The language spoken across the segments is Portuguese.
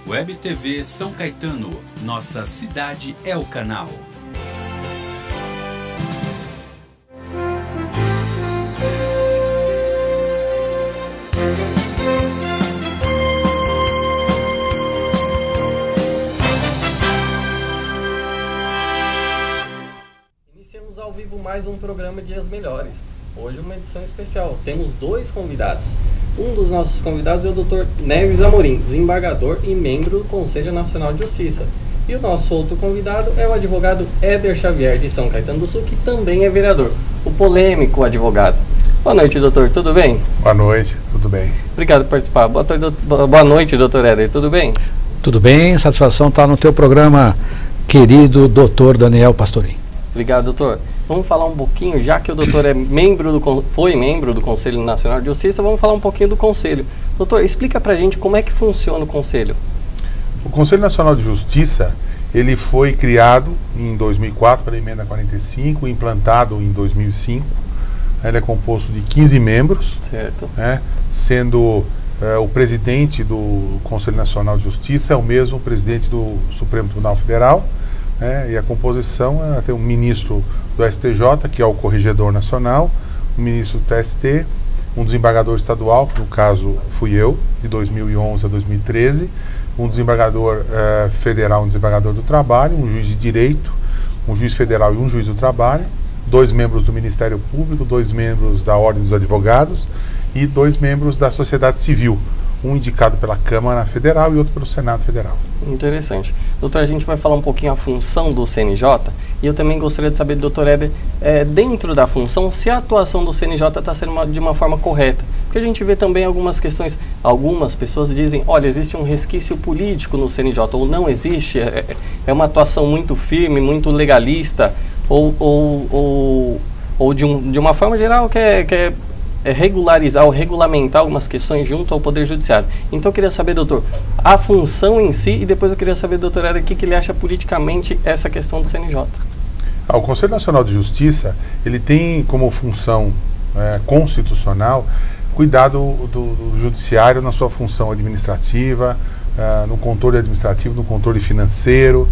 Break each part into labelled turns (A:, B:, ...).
A: Web TV São Caetano, nossa cidade é o canal.
B: Iniciamos ao vivo mais um programa Dias Melhores. Hoje uma edição especial. Temos dois convidados. Um dos nossos convidados é o Dr. Neves Amorim, desembargador e membro do Conselho Nacional de Justiça. E o nosso outro convidado é o advogado Éder Xavier, de São Caetano do Sul, que também é vereador. O polêmico advogado. Boa noite, doutor. Tudo bem?
C: Boa noite. Tudo bem.
B: Obrigado por participar. Boa noite, doutor Éder. Tudo bem?
D: Tudo bem. Satisfação estar no teu programa, querido doutor Daniel Pastorim.
B: Obrigado, doutor. Vamos falar um pouquinho, já que o doutor foi membro do Conselho Nacional de Justiça, vamos falar um pouquinho do Conselho. Doutor, explica pra gente como é que funciona o Conselho.
C: O Conselho Nacional de Justiça, ele foi criado em 2004 pela Emenda 45, implantado em 2005. Ele é composto de 15 membros,
B: certo,
C: sendo o presidente do Conselho Nacional de Justiça é o mesmo presidente do Supremo Tribunal Federal, e a composição tem um ministro do STJ, que é o Corregedor Nacional, um ministro do TST, um desembargador estadual, que no caso fui eu, de 2011 a 2013, um desembargador federal, um desembargador do trabalho, um juiz de direito, um juiz federal e um juiz do trabalho, 2 membros do Ministério Público, 2 membros da Ordem dos Advogados e 2 membros da sociedade civil, um indicado pela Câmara Federal e outro pelo Senado Federal.
B: Interessante. Doutor, a gente vai falar um pouquinho a função do CNJ e eu também gostaria de saber do doutor Éder, dentro da função, se a atuação do CNJ está sendo de uma forma correta. Porque a gente vê também algumas questões, algumas pessoas dizem, olha, existe um resquício político no CNJ, ou não existe, é uma atuação muito firme, muito legalista, ou de uma forma geral que é regularizar ou regulamentar algumas questões junto ao Poder Judiciário. Então eu queria saber, doutor, a função em si, e depois eu queria saber, doutor Éder, o que ele acha politicamente essa questão do CNJ.
C: O Conselho Nacional de Justiça, ele tem como função constitucional cuidar do judiciário na sua função administrativa, no controle administrativo, no controle financeiro,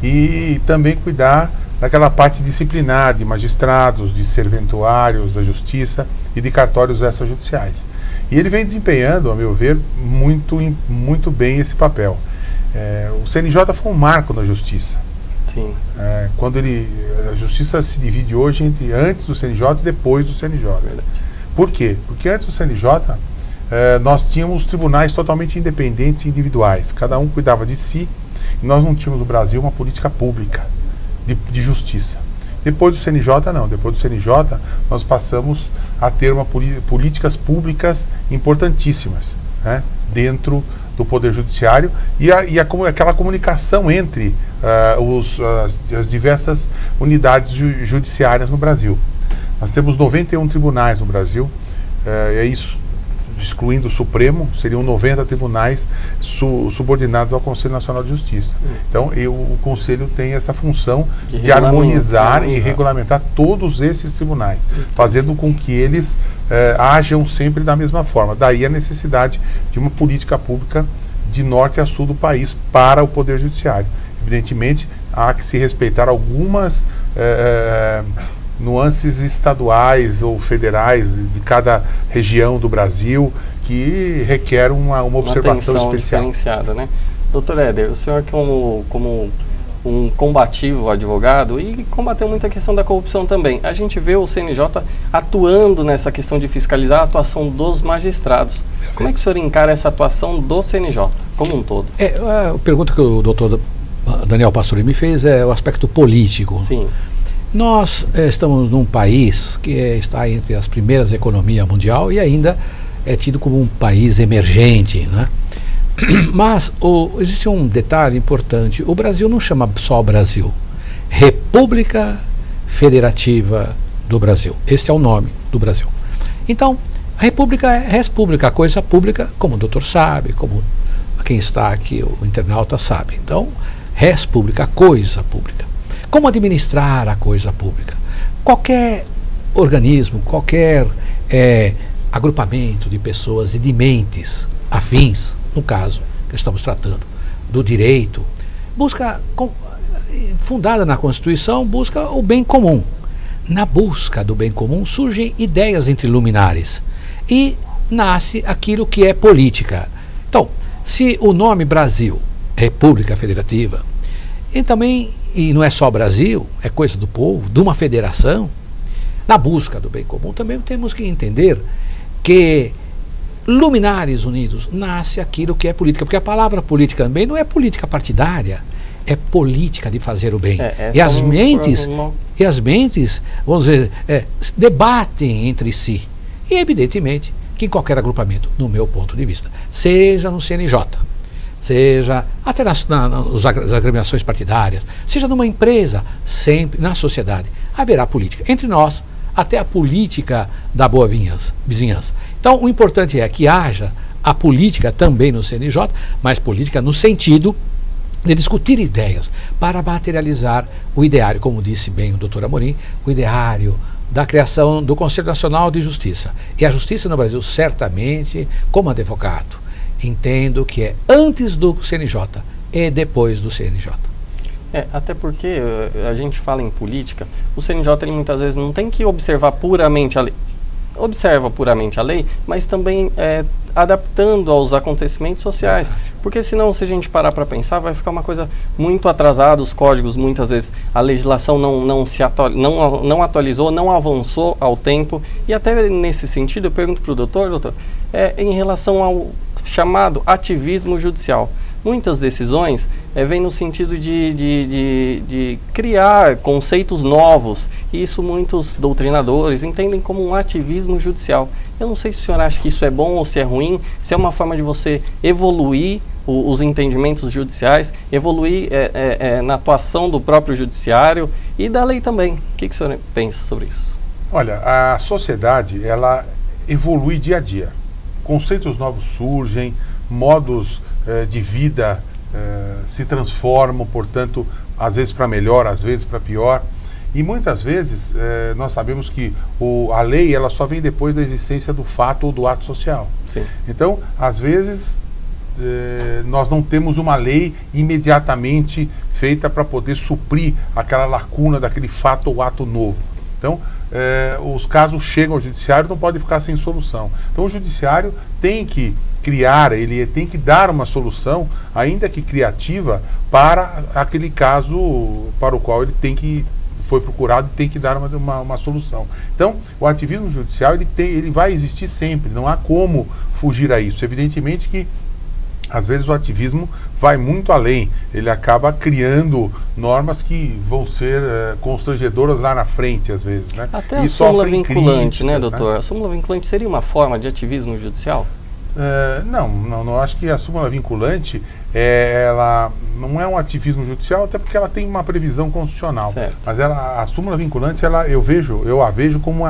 C: e também cuidar daquela parte disciplinar de magistrados, de serventuários da justiça e de cartórios extrajudiciais. E ele vem desempenhando, a meu ver, muito bem esse papel. O CNJ foi um marco na justiça.
B: Sim.
C: Quando a justiça se divide hoje entre antes do CNJ e depois do CNJ.
B: Verdade.
C: Por quê? Porque antes do CNJ nós tínhamos tribunais totalmente independentes e individuais. Cada um cuidava de si e nós não tínhamos no Brasil uma política pública de justiça. Depois do CNJ, não. Depois do CNJ, nós passamos a ter políticas públicas importantíssimas dentro do Poder Judiciário e aquela comunicação entre as diversas unidades judiciárias no Brasil. Nós temos 91 tribunais no Brasil, é isso. Excluindo o Supremo, seriam 90 tribunais subordinados ao Conselho Nacional de Justiça. Então, o Conselho tem essa função de harmonizar e regulamentar todos esses tribunais, fazendo com que eles ajam sempre da mesma forma. Daí a necessidade de uma política pública de norte a sul do país para o Poder Judiciário. Evidentemente, há que se respeitar algumas nuances estaduais ou federais de cada região do Brasil que requer uma observação especial.
B: Diferenciada, né? Doutor Éder, o senhor como um combativo advogado e combateu muita questão da corrupção também. A gente vê o CNJ atuando nessa questão de fiscalizar a atuação dos magistrados. Como é que o senhor encara essa atuação do CNJ como um todo?
D: A pergunta que o doutor Daniel Pastorim me fez é o aspecto político.
B: Sim.
D: Nós estamos num país que está entre as primeiras economias mundial e ainda é tido como um país emergente, né? Mas existe um detalhe importante. O Brasil não chama só Brasil. República Federativa do Brasil. Esse é o nome do Brasil. Então, a República é res pública, a coisa pública, como o doutor sabe, como quem está aqui, o internauta sabe. Então, res pública, a coisa pública. Como administrar a coisa pública? Qualquer organismo, qualquer agrupamento de pessoas e de mentes afins, no caso, que estamos tratando, do direito, fundada na Constituição, busca o bem comum. Na busca do bem comum surgem ideias entre luminares e nasce aquilo que é política. Então, se o nome Brasil, República Federativa, e não é só Brasil, é coisa do povo, de uma federação, na busca do bem comum, também temos que entender que luminares unidos nasce aquilo que é política, porque a palavra política também não é política partidária, é política de fazer o bem. E as mentes, vamos dizer, debatem entre si. E evidentemente que em qualquer agrupamento, no meu ponto de vista, seja no CNJ, seja até nas agremiações partidárias, seja numa empresa, sempre na sociedade, haverá política. Entre nós, até a política da boa vizinhança. Então, o importante é que haja a política também no CNJ, mas política no sentido de discutir ideias para materializar o ideário, como disse bem o doutor Amorim, o ideário da criação do Conselho Nacional de Justiça. E a justiça no Brasil, certamente, como advogado, entendo que é antes do CNJ e depois do CNJ.
B: Até porque a gente fala em política, o CNJ ele, muitas vezes não tem que observar puramente a lei. Observa puramente a lei, mas também adaptando aos acontecimentos sociais. Porque senão, se a gente parar para pensar, vai ficar uma coisa muito atrasada, os códigos, muitas vezes, a legislação não atualizou, não avançou ao tempo. E até nesse sentido, eu pergunto para o doutor, em relação ao chamado ativismo judicial. Muitas decisões vêm no sentido de criar conceitos novos, e isso muitos doutrinadores entendem como um ativismo judicial. Eu não sei se o senhor acha que isso é bom ou se é ruim, se é uma forma de você evoluir os entendimentos judiciais, evoluir na atuação do próprio judiciário e da lei também. O que o senhor pensa sobre isso?
C: Olha, a sociedade, ela evolui dia a dia. Conceitos novos surgem, modos de vida se transformam, portanto, às vezes para melhor, às vezes para pior. E muitas vezes nós sabemos que a lei ela só vem depois da existência do fato ou do ato social.
B: Sim.
C: Então, às vezes, nós não temos uma lei imediatamente feita para poder suprir aquela lacuna daquele fato ou ato novo. Então, os casos chegam ao judiciário, não pode ficar sem solução. Então, o judiciário tem que criar, ele tem que dar uma solução, ainda que criativa, para aquele caso para o qual ele foi procurado e tem que dar uma solução. Então, o ativismo judicial ele vai existir sempre, não há como fugir a isso. Evidentemente que às vezes o ativismo vai muito além, ele acaba criando normas que vão ser constrangedoras lá na frente, às vezes, né?
B: Até a súmula vinculante, né, doutor? A súmula vinculante seria uma forma de ativismo judicial?
C: Não acho que a súmula vinculante ela não é um ativismo judicial, até porque ela tem uma previsão constitucional.
B: Certo.
C: Mas a súmula vinculante, eu a vejo como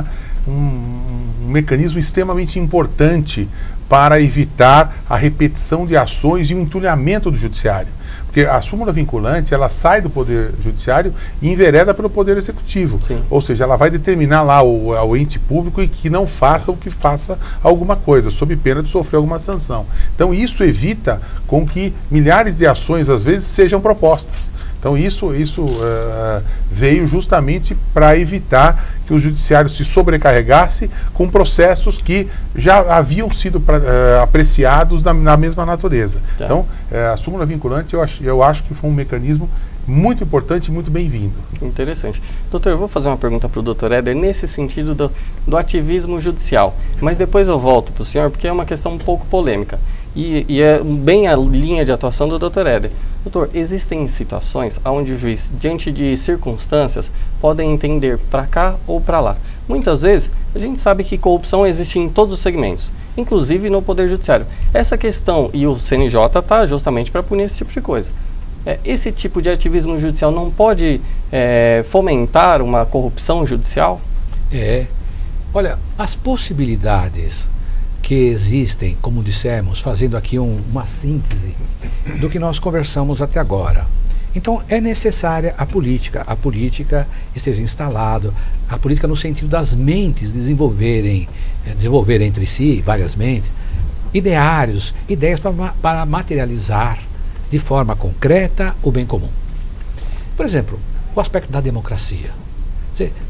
C: um mecanismo extremamente importante para evitar a repetição de ações e o entulhamento do judiciário. Porque a súmula vinculante, ela sai do Poder Judiciário e envereda pelo Poder Executivo.
B: Sim.
C: Ou seja, ela vai determinar lá ao ente público e que não faça o que faça alguma coisa, sob pena de sofrer alguma sanção. Então isso evita com que milhares de ações, às vezes, sejam propostas. Então isso veio justamente para evitar que o judiciário se sobrecarregasse com processos que já haviam sido apreciados na mesma natureza. Tá. Então, a súmula vinculante eu acho que foi um mecanismo muito importante e muito bem-vindo.
B: Interessante. Doutor, eu vou fazer uma pergunta para o doutor Éder nesse sentido do ativismo judicial, mas depois eu volto para o senhor, porque é uma questão um pouco polêmica. E é bem a linha de atuação do Dr. Éder. Doutor, existem situações onde o juiz, diante de circunstâncias, podem entender para cá ou para lá. Muitas vezes, a gente sabe que corrupção existe em todos os segmentos, inclusive no Poder Judiciário. Essa questão, e o CNJ está justamente para punir esse tipo de coisa. Esse tipo de ativismo judicial não pode fomentar uma corrupção judicial?
D: Olha, as possibilidades que existem, como dissemos, fazendo aqui uma síntese do que nós conversamos até agora. Então é necessária a política esteja instalada, a política no sentido das mentes desenvolver entre si, várias mentes, ideários, ideias para materializar de forma concreta o bem comum. Por exemplo, o aspecto da democracia.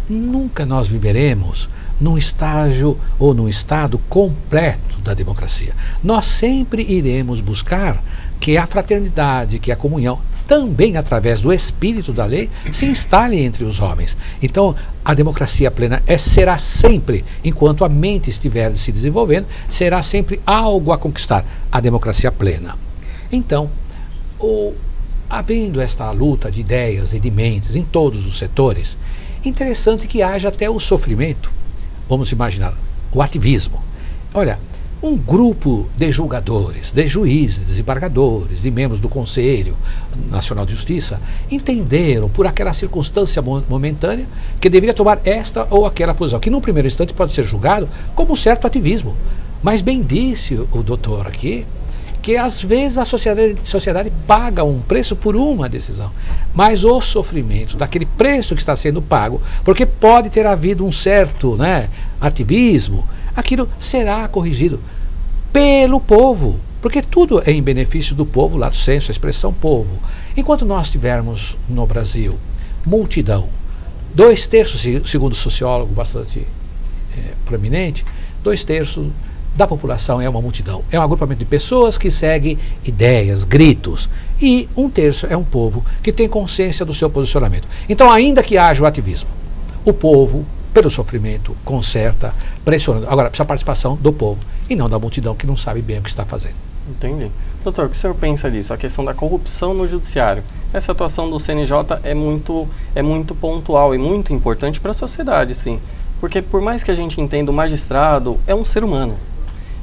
D: Nunca nós viveremos num estágio ou num estado completo da democracia. Nós sempre iremos buscar que a fraternidade, que a comunhão, também através do espírito da lei, se instale entre os homens. Então, a democracia plena será sempre, enquanto a mente estiver se desenvolvendo, será sempre algo a conquistar, a democracia plena. Então, havendo esta luta de ideias e de mentes em todos os setores, interessante que haja até o sofrimento. Vamos imaginar o ativismo. Olha, um grupo de julgadores, de juízes, de desembargadores, de membros do Conselho Nacional de Justiça entenderam por aquela circunstância momentânea que deveria tomar esta ou aquela posição, que num primeiro instante pode ser julgado como um certo ativismo. Mas bem disse o doutor aqui, que às vezes a sociedade paga um preço por uma decisão, mas o sofrimento daquele preço que está sendo pago, porque pode ter havido um certo ativismo, aquilo será corrigido pelo povo, porque tudo é em benefício do povo, lá do senso, a expressão povo. Enquanto nós tivermos no Brasil multidão, 2/3, segundo o sociólogo bastante proeminente, 2/3 da população é uma multidão, é um agrupamento de pessoas que segue ideias, gritos, e 1/3 é um povo que tem consciência do seu posicionamento. Então, ainda que haja o ativismo, o povo, pelo sofrimento, conserta, pressiona. Agora, precisa a participação do povo e não da multidão que não sabe bem o que está fazendo.
B: Entendi. Doutor, o que o senhor pensa disso? A questão da corrupção no judiciário. Essa atuação do CNJ é muito pontual e muito importante para a sociedade, sim. Porque por mais que a gente entenda o magistrado, é um ser humano.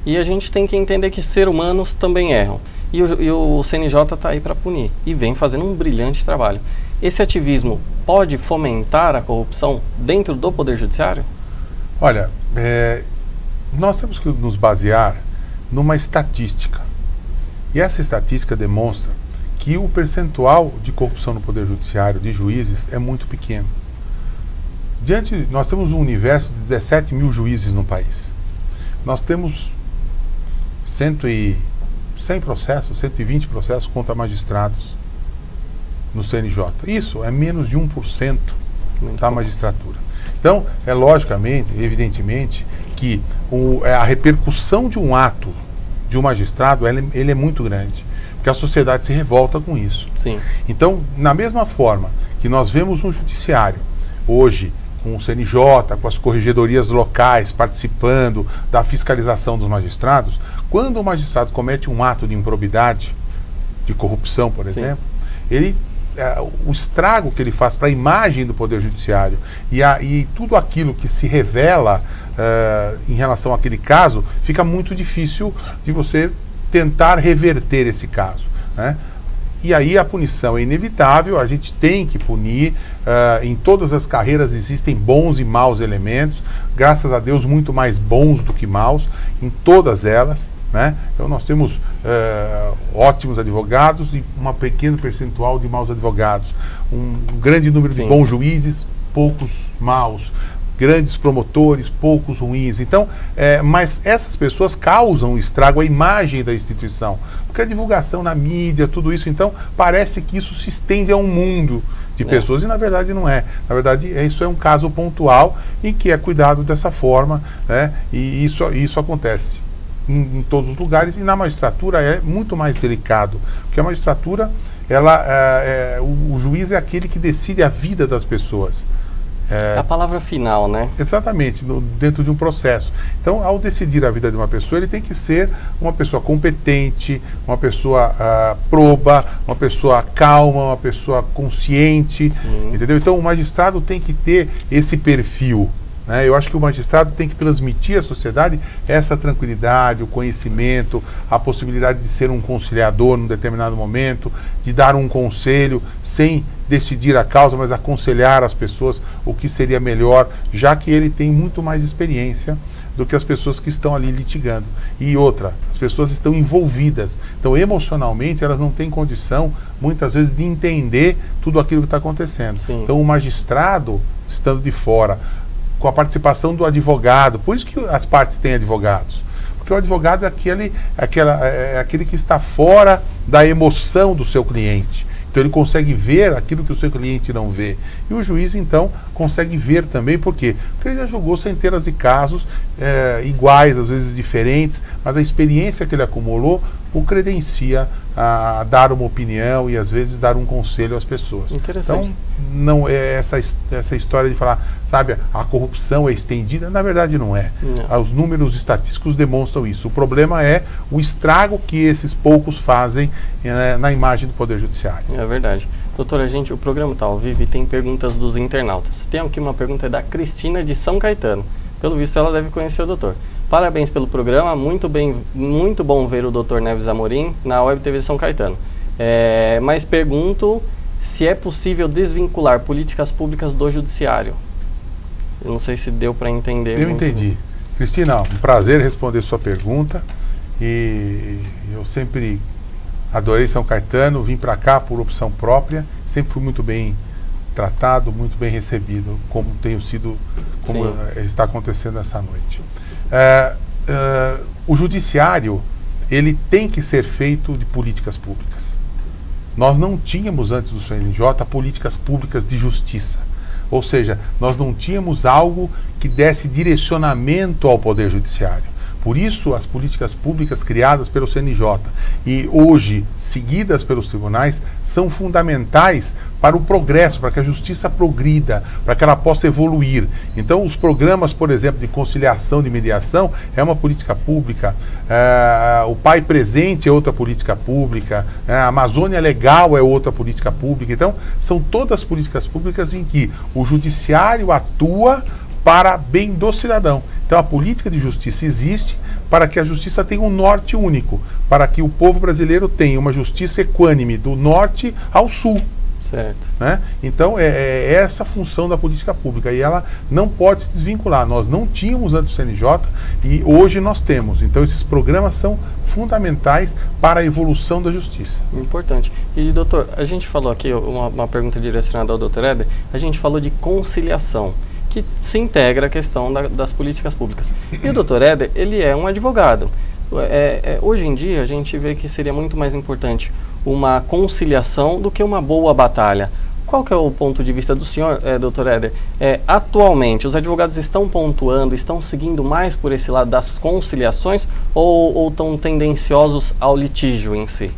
B: E a gente tem que entender que seres humanos também erram. E o CNJ está aí para punir. E vem fazendo um brilhante trabalho. Esse ativismo pode fomentar a corrupção dentro do Poder Judiciário?
C: Olha, nós temos que nos basear numa estatística. E essa estatística demonstra que o percentual de corrupção no Poder Judiciário de juízes é muito pequeno. Nós temos um universo de 17 mil juízes no país. Nós temos 100 processos, 120 processos contra magistrados no CNJ. Isso é menos de 1% da magistratura. Então, evidentemente, que a repercussão de um ato de um magistrado, ele é muito grande, porque a sociedade se revolta com isso.
B: Sim.
C: Então, na mesma forma que nós vemos um judiciário hoje, com o CNJ, com as corregedorias locais participando da fiscalização dos magistrados, quando o magistrado comete um ato de improbidade, de corrupção, por exemplo, o estrago que ele faz para a imagem do Poder Judiciário e tudo aquilo que se revela em relação àquele caso, fica muito difícil de você tentar reverter esse caso, né? E aí a punição é inevitável, a gente tem que punir, em todas as carreiras existem bons e maus elementos, graças a Deus muito mais bons do que maus, em todas elas, né? Então nós temos ótimos advogados e uma pequeno percentual de maus advogados, um grande número de bons juízes, poucos maus, grandes promotores, poucos ruins. Então, mas essas pessoas causam estrago à imagem da instituição, porque a divulgação na mídia, tudo isso, então parece que isso se estende a um mundo de pessoas, e na verdade não é. Na verdade, isso é um caso pontual em que é cuidado dessa forma, né? E isso acontece em todos os lugares, e na magistratura é muito mais delicado, porque a magistratura, o juiz é aquele que decide a vida das pessoas.
B: A palavra final, né?
C: Exatamente, dentro de um processo. Então, ao decidir a vida de uma pessoa, ele tem que ser uma pessoa competente, uma pessoa proba, uma pessoa calma, uma pessoa consciente, entendeu? Então, o magistrado tem que ter esse perfil, né? Eu acho que o magistrado tem que transmitir à sociedade essa tranquilidade, o conhecimento, a possibilidade de ser um conciliador num determinado momento, de dar um conselho sem decidir a causa, mas aconselhar as pessoas o que seria melhor, já que ele tem muito mais experiência do que as pessoas que estão ali litigando. E outra, as pessoas estão envolvidas, então emocionalmente elas não têm condição, muitas vezes, de entender tudo aquilo que está acontecendo.
B: Sim.
C: Então o magistrado, estando de fora, com a participação do advogado, por isso que as partes têm advogados, porque Porque o advogado é aquele que está fora da emoção do seu cliente. Então ele consegue ver aquilo que o seu cliente não vê. E o juiz, então, consegue ver também, por quê? Porque ele já julgou centenas de casos iguais, às vezes diferentes, mas a experiência que ele acumulou o credencia a dar uma opinião e às vezes dar um conselho às pessoas.
B: Interessante.
C: Então, não é essa história de falar, sabe, a corrupção é estendida, na verdade não é.
B: Não.
C: Os números estatísticos demonstram isso. O problema é o estrago que esses poucos fazem na imagem do Poder Judiciário.
B: É verdade. Doutora, o programa está ao vivo e tem perguntas dos internautas. Tem aqui uma pergunta da Cristina de São Caetano. Pelo visto, ela deve conhecer o doutor. Parabéns pelo programa, muito bom ver o Dr. Neves Amorim na Web TV de São Caetano. Mas pergunto se é possível desvincular políticas públicas do judiciário. Eu não sei se deu para entender.
C: Eu entendi. Cristina, um prazer responder sua pergunta. E eu sempre adorei São Caetano, vim para cá por opção própria, sempre fui muito bem tratado, muito bem recebido, como tenho sido, como está acontecendo essa noite. O judiciário, ele tem que ser feito de políticas públicas. Nós não tínhamos antes do CNJ políticas públicas de justiça. Ou seja, nós não tínhamos algo que desse direcionamento ao Poder Judiciário. Por isso, as políticas públicas criadas pelo CNJ e hoje seguidas pelos tribunais são fundamentais para o progresso, para que a justiça progrida, para que ela possa evoluir. Então, os programas, por exemplo, de conciliação, de mediação, é uma política pública. O Pai Presente é outra política pública. A Amazônia Legal é outra política pública. Então, são todas políticas públicas em que o judiciário atua para bem do cidadão. Então a política de justiça existe para que a justiça tenha um norte único, para que o povo brasileiro tenha uma justiça equânime do norte ao sul.
B: Certo.
C: Né? Então é essa a função da política pública e ela não pode se desvincular. Nós não tínhamos antes do CNJ e hoje nós temos. Então esses programas são fundamentais para a evolução da justiça.
B: Importante. E doutor, a gente falou aqui, uma pergunta direcionada ao doutor Éder, a gente falou de conciliação, que se integra a questão das políticas públicas. E o doutor Éder, ele é um advogado. Hoje em dia, a gente vê que seria muito mais importante uma conciliação do que uma boa batalha. Qual que é o ponto de vista do senhor, doutor Éder? Atualmente, os advogados estão pontuando, estão seguindo mais por esse lado das conciliações ou estão tendenciosos ao litígio em si?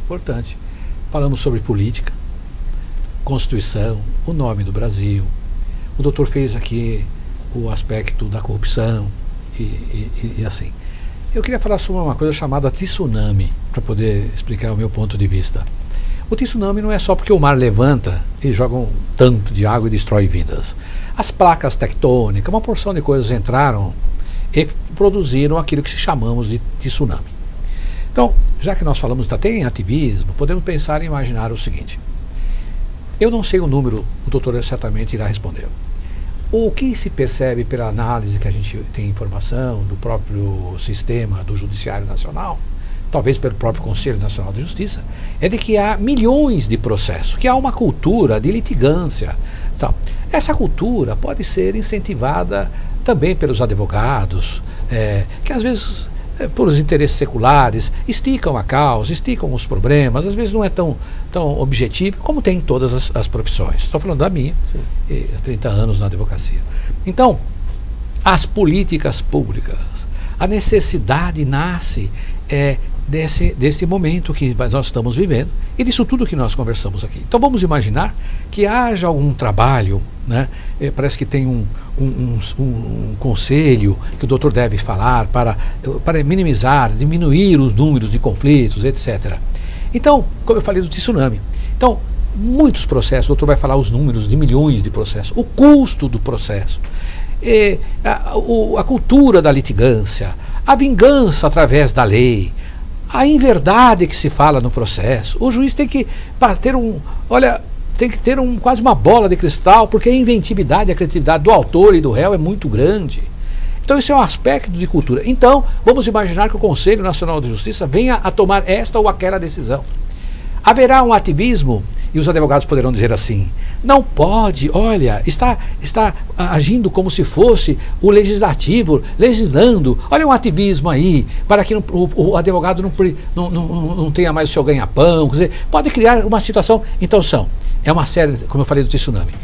D: Importante. Falamos sobre política, Constituição, o nome do Brasil. O doutor fez aqui o aspecto da corrupção e assim. Eu queria falar sobre uma coisa chamada tsunami, para poder explicar o meu ponto de vista. O tsunami não é só porque o mar levanta e joga um tanto de água e destrói vidas. As placas tectônicas, uma porção de coisas entraram e produziram aquilo que chamamos de tsunami. Então, já que nós falamos até em ativismo, podemos pensar e imaginar o seguinte. Eu não sei o número, o doutor certamente irá responder. O que se percebe pela análise que a gente tem informação do próprio sistema do Judiciário Nacional, talvez pelo próprio Conselho Nacional de Justiça, é de que há milhões de processos, que há uma cultura de litigância. Então, essa cultura pode ser incentivada também pelos advogados, que às vezes, por os interesses seculares, esticam a causa, esticam os problemas, às vezes não é tão objetivo como tem em todas as profissões. Estou falando da minha, há 30 anos na advocacia. Então, as políticas públicas, a necessidade nasce desse momento que nós estamos vivendo e disso tudo que nós conversamos aqui. Então vamos imaginar que haja algum trabalho, né? Parece que tem um conselho que o doutor deve falar para minimizar, diminuir os números de conflitos, etc. Então, como eu falei do tsunami, então muitos processos, o doutor vai falar os números de milhões de processos, o custo do processo, a cultura da litigância, a vingança através da lei, a inverdade que se fala no processo. O juiz tem que ter quase uma bola de cristal, porque a inventividade e a criatividade do autor e do réu é muito grande. Então isso é um aspecto de cultura. Então, vamos imaginar que o Conselho Nacional de Justiça venha a tomar esta ou aquela decisão. Haverá um ativismo, e os advogados poderão dizer assim, não pode, olha, está agindo como se fosse o legislativo, legislando. Olha um ativismo aí, para que o advogado não tenha mais o seu ganha-pão. Quer dizer, pode criar uma situação. Então é uma série, como eu falei do tsunami,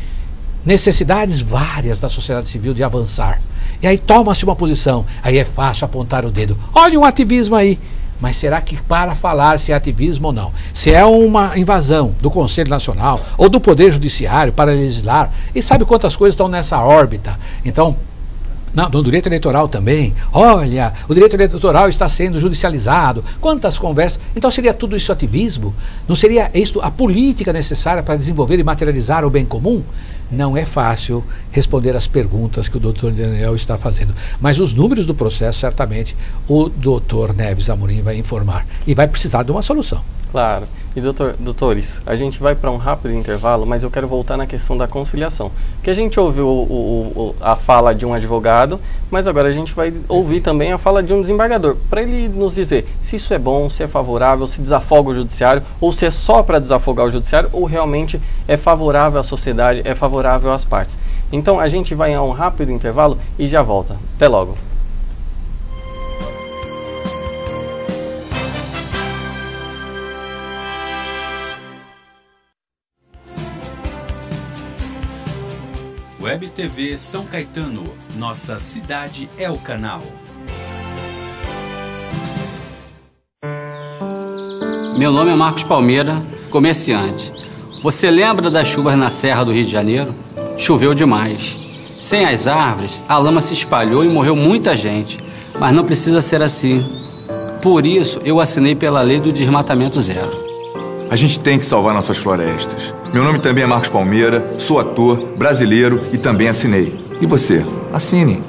D: necessidades várias da sociedade civil de avançar. E aí toma-se uma posição, aí é fácil apontar o dedo. Olha um ativismo aí. Mas será que para falar se é ativismo ou não, se é uma invasão do Conselho Nacional ou do Poder Judiciário para legislar, e sabe quantas coisas estão nessa órbita? Então, no direito eleitoral também, olha, o direito eleitoral está sendo judicializado, quantas conversas. Então seria tudo isso ativismo? Não seria isso a política necessária para desenvolver e materializar o bem comum? Não é fácil responder as perguntas que o doutor Daniel está fazendo, mas os números do processo certamente o doutor Neves Amorim vai informar e vai precisar de uma solução.
B: Claro. E doutores, a gente vai para um rápido intervalo, mas eu quero voltar na questão da conciliação. Porque a gente ouviu a fala de um advogado, mas agora a gente vai ouvir também a fala de um desembargador, para ele nos dizer se isso é bom, se é favorável, se desafoga o judiciário, ou se é só para desafogar o judiciário, ou realmente é favorável à sociedade, é favorável às partes. Então a gente vai a um rápido intervalo e já volta. Até logo.
A: Web TV São Caetano, nossa cidade é o canal.
E: Meu nome é Marcos Palmeira, comerciante. Você lembra das chuvas na Serra do Rio de Janeiro? Choveu demais. Sem as árvores, a lama se espalhou e morreu muita gente. Mas não precisa ser assim. Por isso, eu assinei pela lei do desmatamento zero.
F: A gente tem que salvar nossas florestas. Meu nome também é Marcos Palmeira, sou ator, brasileiro e também assinei. E você? Assine.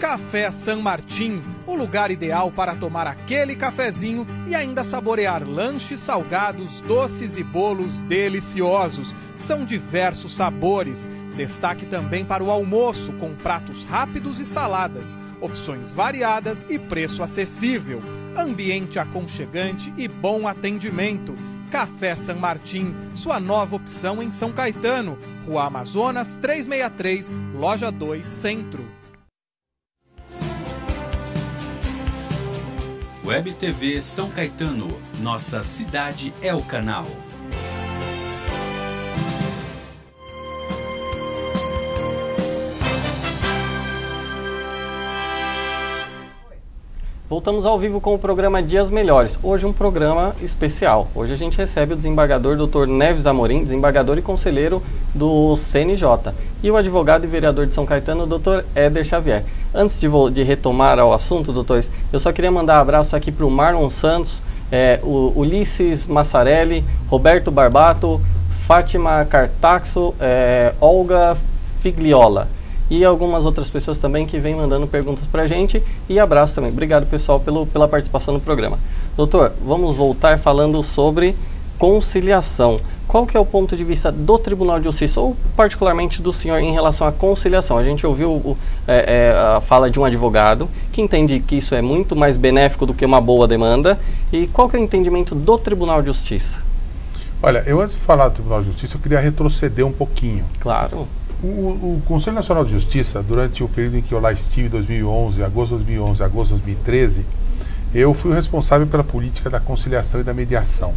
G: Café San Martín, o lugar ideal para tomar aquele cafezinho e ainda saborear lanches salgados, doces e bolos deliciosos. São diversos sabores. Destaque também para o almoço, com pratos rápidos e saladas, opções variadas e preço acessível. Ambiente aconchegante e bom atendimento. Café San Martín, sua nova opção em São Caetano. Rua Amazonas 363, Loja 2, Centro.
A: Web TV São Caetano, nossa cidade é o canal.
B: Voltamos ao vivo com o programa Dias Melhores. Hoje um programa especial. Hoje a gente recebe o desembargador Dr. Neves Amorim, desembargador e conselheiro do CNJ. E o advogado e vereador de São Caetano, Dr. Éder Xavier. Antes de retomar ao assunto, doutores, eu só queria mandar um abraço aqui para o Marlon Santos, o Ulisses Massarelli, Roberto Barbato, Fátima Cartaxo, Olga Figliola. E algumas outras pessoas também que vêm mandando perguntas para a gente. E abraço também. Obrigado, pessoal, pela participação no programa. Doutor, vamos voltar falando sobre conciliação. Qual que é o ponto de vista do Tribunal de Justiça, ou particularmente do senhor, em relação à conciliação? A gente ouviu a fala de um advogado que entende que isso é muito mais benéfico do que uma boa demanda. E qual que é o entendimento do Tribunal de Justiça?
C: Olha, eu antes de falar do Tribunal de Justiça, eu queria retroceder um pouquinho.
B: Claro.
C: O Conselho Nacional de Justiça, durante o período em que eu lá estive, 2011, agosto de 2011, agosto de 2013, eu fui o responsável pela política da conciliação e da mediação.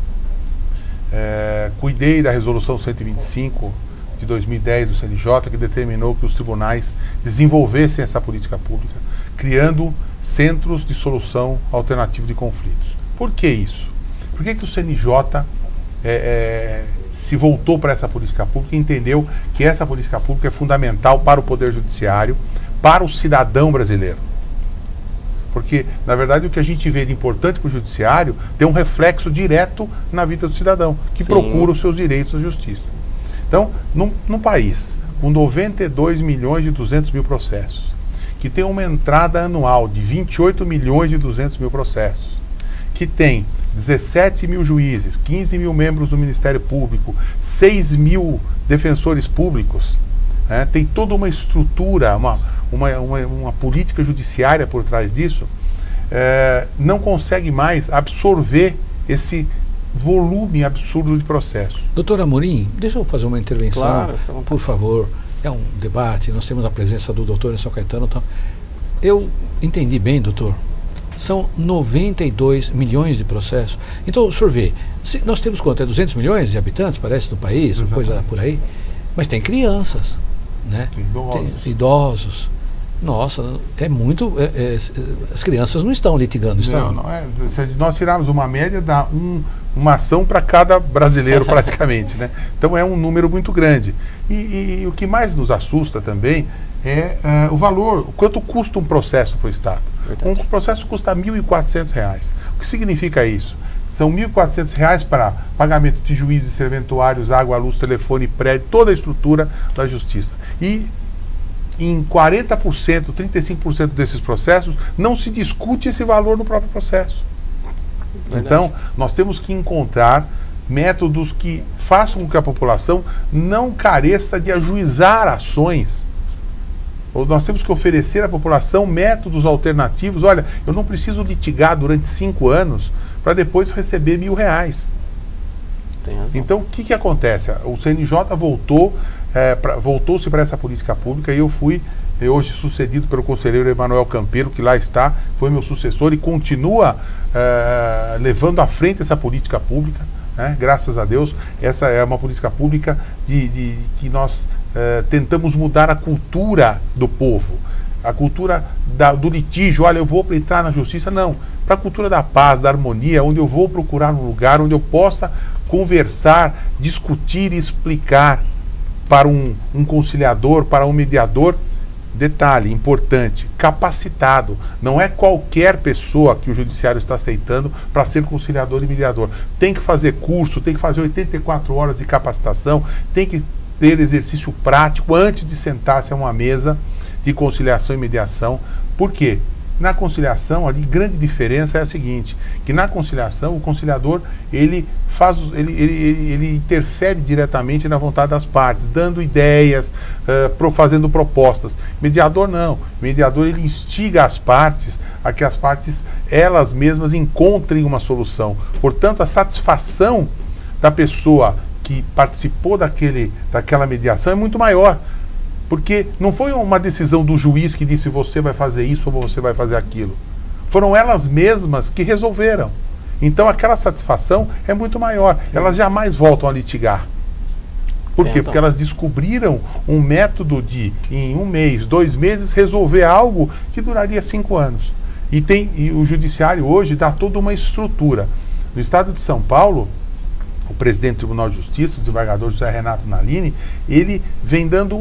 C: Cuidei da resolução 125 de 2010 do CNJ, que determinou que os tribunais desenvolvessem essa política pública, criando centros de solução alternativa de conflitos. Por que isso? Por que o CNJ se voltou para essa política pública e entendeu que essa política pública é fundamental para o Poder Judiciário, para o cidadão brasileiro? Porque, na verdade, o que a gente vê de importante para o Judiciário tem um reflexo direto na vida do cidadão, que
B: Sim.
C: procura os seus direitos na Justiça. Então, num país com 92 milhões e 200 mil processos, que tem uma entrada anual de 28 milhões e 200 mil processos, que tem 17 mil juízes, 15 mil membros do Ministério Público, 6 mil defensores públicos, tem toda uma estrutura, uma política judiciária por trás disso, não consegue mais absorver esse volume absurdo de processo.
D: Doutor Amorim, deixa eu fazer uma intervenção,
B: Claro,
D: por favor. É um debate, nós temos a presença do doutor em São Caetano. Então, eu entendi bem, doutor, são 92 milhões de processos. Então, o senhor vê, nós temos quanto? É 200 milhões de habitantes, parece, no país, uma coisa por aí, mas tem crianças, né? Tem idosos. Nossa, é muito... as crianças não estão litigando, estão?
C: Não é. Se nós tirarmos uma média, dá uma ação para cada brasileiro praticamente, né? Então é um número muito grande. E o que mais nos assusta também é o valor, o quanto custa um processo para o Estado.
B: Verdade.
C: Um processo custa R$ 1.400. O que significa isso? São R$ 1.400 para pagamento de juízes, serventuários, água, luz, telefone, prédio, toda a estrutura da justiça. E em 40%, 35% desses processos, não se discute esse valor no próprio processo. Verdade. Então, nós temos que encontrar métodos que façam com que a população não careça de ajuizar ações. Ou nós temos que oferecer à população métodos alternativos. Olha, eu não preciso litigar durante 5 anos para depois receber R$ 1.000. Então, o que acontece? O CNJ voltou-se para essa política pública e eu fui hoje sucedido pelo conselheiro Emanuel Campeiro, que lá está, foi meu sucessor e continua levando à frente essa política pública, né? Graças a Deus. Essa é uma política pública que nós tentamos mudar a cultura do povo, a cultura do litígio. Olha, eu vou entrar na justiça, não, para a cultura da paz, da harmonia, onde eu vou procurar um lugar onde eu possa conversar, discutir e explicar para um conciliador, para um mediador. Detalhe importante, capacitado. Não é qualquer pessoa que o judiciário está aceitando para ser conciliador e mediador. Tem que fazer curso, tem que fazer 84 horas de capacitação, tem que ter exercício prático antes de sentar-se a uma mesa de conciliação e mediação. Por quê? Na conciliação, a grande diferença é a seguinte, que na conciliação o conciliador ele interfere diretamente na vontade das partes, dando ideias, fazendo propostas. Mediador não. Mediador ele instiga as partes a que as partes elas mesmas encontrem uma solução. Portanto, a satisfação da pessoa que participou daquela mediação é muito maior. Porque não foi uma decisão do juiz que disse você vai fazer isso ou você vai fazer aquilo. Foram elas mesmas que resolveram. Então aquela satisfação é muito maior. Sim. Elas jamais voltam a litigar. Por quê? Porque elas descobriram um método de, em 1 mês, 2 meses, resolver algo que duraria 5 anos. E o judiciário hoje dá toda uma estrutura. No estado de São Paulo, o presidente do Tribunal de Justiça, o desembargador José Renato Nalini, ele vem dando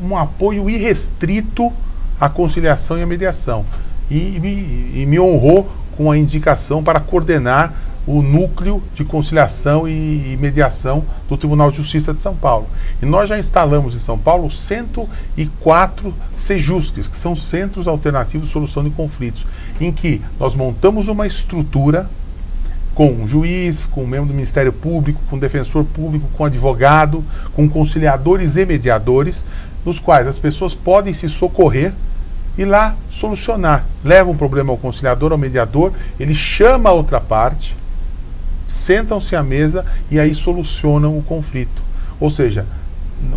C: um apoio irrestrito à conciliação e à mediação. E me honrou com a indicação para coordenar o núcleo de conciliação e mediação do Tribunal de Justiça de São Paulo. E nós já instalamos em São Paulo 104 CEJUSCs, que são Centros Alternativos de Solução de Conflitos, em que nós montamos uma estrutura com um juiz, com um membro do Ministério Público, com um defensor público, com advogado, com conciliadores e mediadores, nos quais as pessoas podem se socorrer e lá solucionar. Leva um problema ao conciliador, ao mediador, ele chama a outra parte, sentam-se à mesa e aí solucionam o conflito. Ou seja,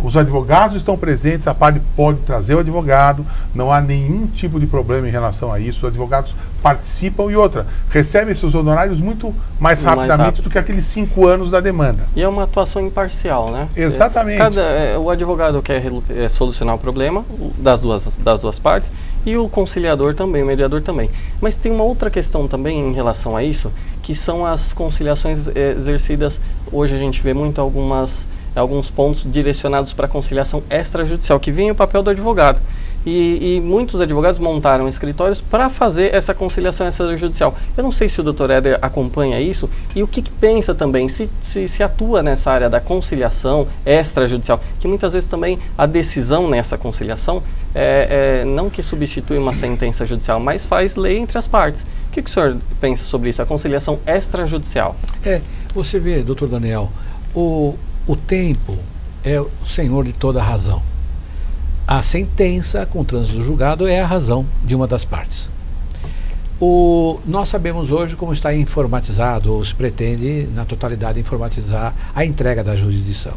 C: os advogados estão presentes, a parte pode trazer o advogado, não há nenhum tipo de problema em relação a isso, os advogados participam e outra, recebem seus honorários muito mais rapidamente do que aqueles 5 anos da demanda.
B: E é uma atuação imparcial, né?
C: Exatamente.
B: O advogado quer solucionar o problema das duas partes e o conciliador também, o mediador também. Mas tem uma outra questão também em relação a isso, que são as conciliações exercidas, hoje a gente vê muito alguns pontos direcionados para a conciliação extrajudicial, que vem o papel do advogado. E muitos advogados montaram escritórios para fazer essa conciliação extrajudicial. Eu não sei se o Dr. Éder acompanha isso e o que pensa também, se atua nessa área da conciliação extrajudicial, que muitas vezes também a decisão nessa conciliação não que substitui uma sentença judicial, mas faz lei entre as partes. O que o senhor pensa sobre isso, a conciliação extrajudicial?
D: Você vê, doutor Daniel, o tempo é o senhor de toda a razão. A sentença com o trânsito do julgado é a razão de uma das partes. Nós sabemos hoje como está informatizado, ou se pretende, na totalidade, informatizar a entrega da jurisdição.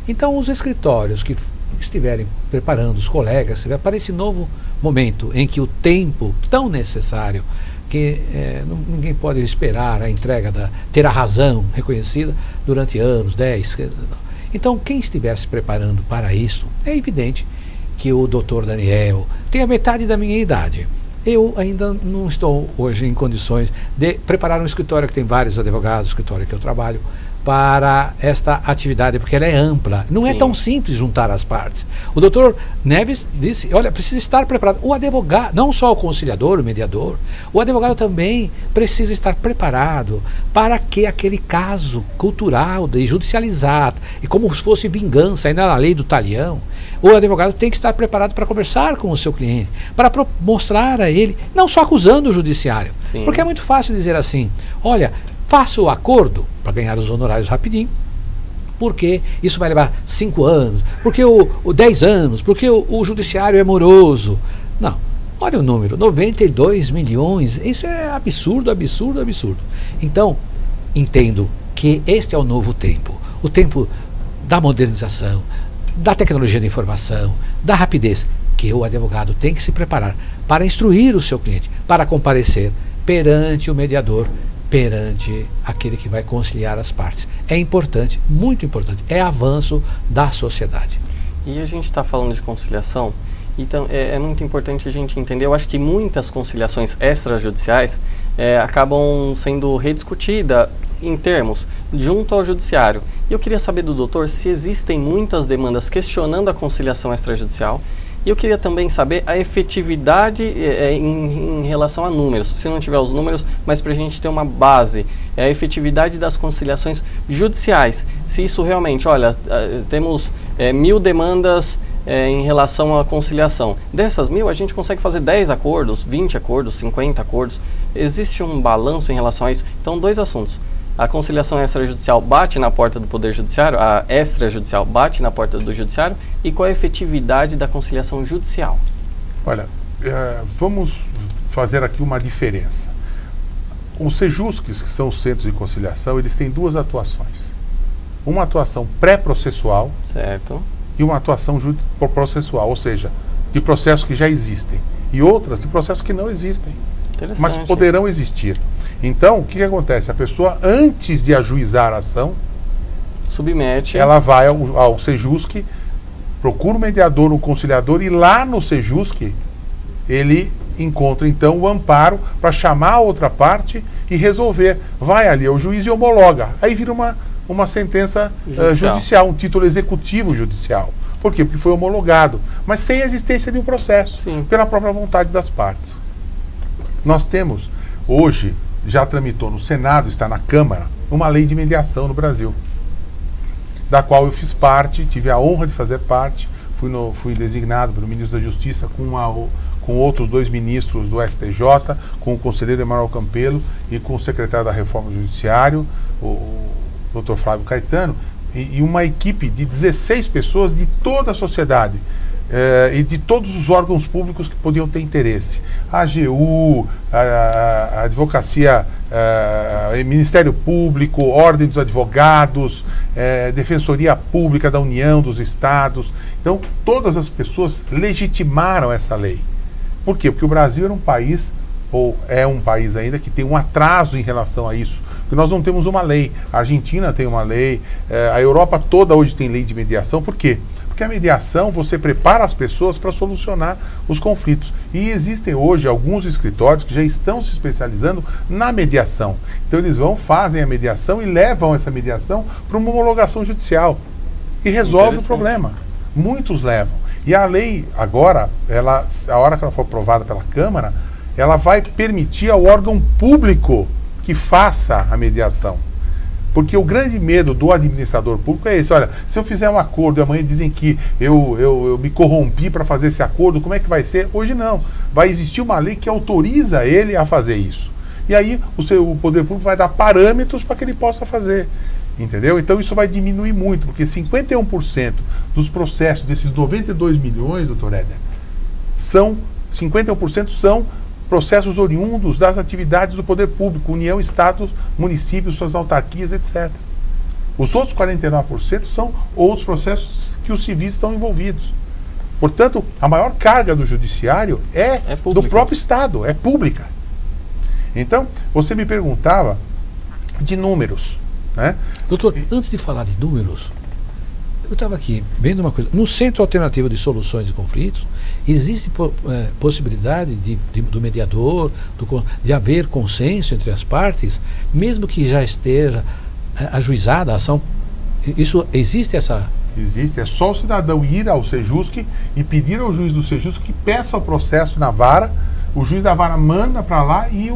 D: Então, os escritórios que estiverem preparando os colegas para esse novo momento em que o tempo tão necessário, que ninguém pode esperar a entrega, ter a razão reconhecida durante anos, 10... Então, quem estiver se preparando para isso, é evidente que o doutor Daniel tem a metade da minha idade. Eu ainda não estou hoje em condições de preparar um escritório que tem vários advogados, escritório que eu trabalho, para esta atividade, porque ela é ampla. Não é tão simples juntar as partes. O doutor Neves disse, olha, precisa estar preparado. O advogado, não só o conciliador, o mediador, o advogado também precisa estar preparado para que aquele caso cultural de judicializar, e como se fosse vingança, ainda na lei do talião, o advogado tem que estar preparado para conversar com o seu cliente, para mostrar a ele, não só acusando o judiciário, porque é muito fácil dizer assim, olha, faça o acordo para ganhar os honorários rapidinho, porque isso vai levar 5 anos, porque 10 anos, porque o judiciário é moroso. Não, olha o número, 92 milhões, isso é absurdo, absurdo, absurdo. Então, entendo que este é o novo tempo, o tempo da modernização, da tecnologia da informação, da rapidez, que o advogado tem que se preparar para instruir o seu cliente, para comparecer perante o mediador, perante aquele que vai conciliar as partes. É importante, muito importante, é avanço da sociedade.
B: E a gente está falando de conciliação, então é muito importante a gente entender, eu acho que muitas conciliações extrajudiciais acabam sendo rediscutidas em termos junto ao judiciário. E eu queria saber do doutor se existem muitas demandas questionando a conciliação extrajudicial. E eu queria também saber a efetividade em relação a números, se não tiver os números, mas para a gente ter uma base, a efetividade das conciliações judiciais. Se isso realmente, olha, temos 1000 demandas em relação à conciliação. Dessas 1000, a gente consegue fazer 10 acordos, 20 acordos, 50 acordos. Existe um balanço em relação a isso? Então, 2 assuntos. A conciliação extrajudicial bate na porta do Poder Judiciário, a extrajudicial bate na porta do Judiciário, e qual é a efetividade da conciliação judicial?
C: Olha, vamos fazer aqui uma diferença. Os Sejusques, que são os centros de conciliação, eles têm 2 atuações. Uma atuação pré-processual e uma atuação processual, ou seja, de processos que já existem, e outras de processos que não existem, mas poderão existir. Então, o que acontece? A pessoa, antes de ajuizar a ação,
B: submete,
C: ela vai ao Sejusque, procura um mediador, um conciliador, e lá no Sejusque ele encontra então o amparo para chamar a outra parte e resolver. Vai ali ao juiz e homologa. Aí vira uma sentença judicial, um título executivo judicial. Por quê? Porque foi homologado, mas sem a existência de um processo, pela própria vontade das partes. Nós temos, hoje, já tramitou no Senado, está na Câmara, uma lei de mediação no Brasil, da qual eu fiz parte, tive a honra de fazer parte, fui designado pelo ministro da Justiça com outros 2 ministros do STJ, com o conselheiro Emanuel Campelo e com o secretário da Reforma do Judiciário, o Dr. Flávio Caetano, e uma equipe de 16 pessoas de toda a sociedade, e de todos os órgãos públicos que podiam ter interesse. A AGU, a Advocacia, Ministério Público, Ordem dos Advogados, Defensoria Pública da União, dos Estados. Então, todas as pessoas legitimaram essa lei. Por quê? Porque o Brasil era um país, ou é um país ainda, que tem um atraso em relação a isso. Porque nós não temos uma lei. A Argentina tem uma lei, a Europa toda hoje tem lei de mediação. Por quê? Porque a mediação, você prepara as pessoas para solucionar os conflitos. E existem hoje alguns escritórios que já estão se especializando na mediação. Então eles fazem a mediação e levam essa mediação para uma homologação judicial. E resolve o problema. Muitos levam. E a lei, agora, a hora que ela for aprovada pela Câmara, ela vai permitir ao órgão público que faça a mediação. Porque o grande medo do administrador público é esse: olha, se eu fizer um acordo e amanhã dizem que eu me corrompi para fazer esse acordo, como é que vai ser? Hoje não. Vai existir uma lei que autoriza ele a fazer isso. E aí o poder público vai dar parâmetros para que ele possa fazer. Entendeu? Então isso vai diminuir muito, porque 51% dos processos desses 92 milhões, doutor Éder, 51% são processos oriundos das atividades do poder público, União, Estados, municípios, suas autarquias, etc. Os outros 49% são outros processos que os civis estão envolvidos. Portanto, a maior carga do judiciário é do próprio Estado, é pública. Então, você me perguntava de números, né?
D: Doutor, antes de falar de números, eu estava aqui vendo uma coisa. No Centro Alternativo de Soluções de Conflitos, existe possibilidade do mediador, de haver consenso entre as partes, mesmo que já esteja ajuizada a ação? Isso existe essa...
C: Existe, é só o cidadão ir ao Sejusc e pedir ao juiz do Sejusc que peça o processo na vara, o juiz da vara manda para lá e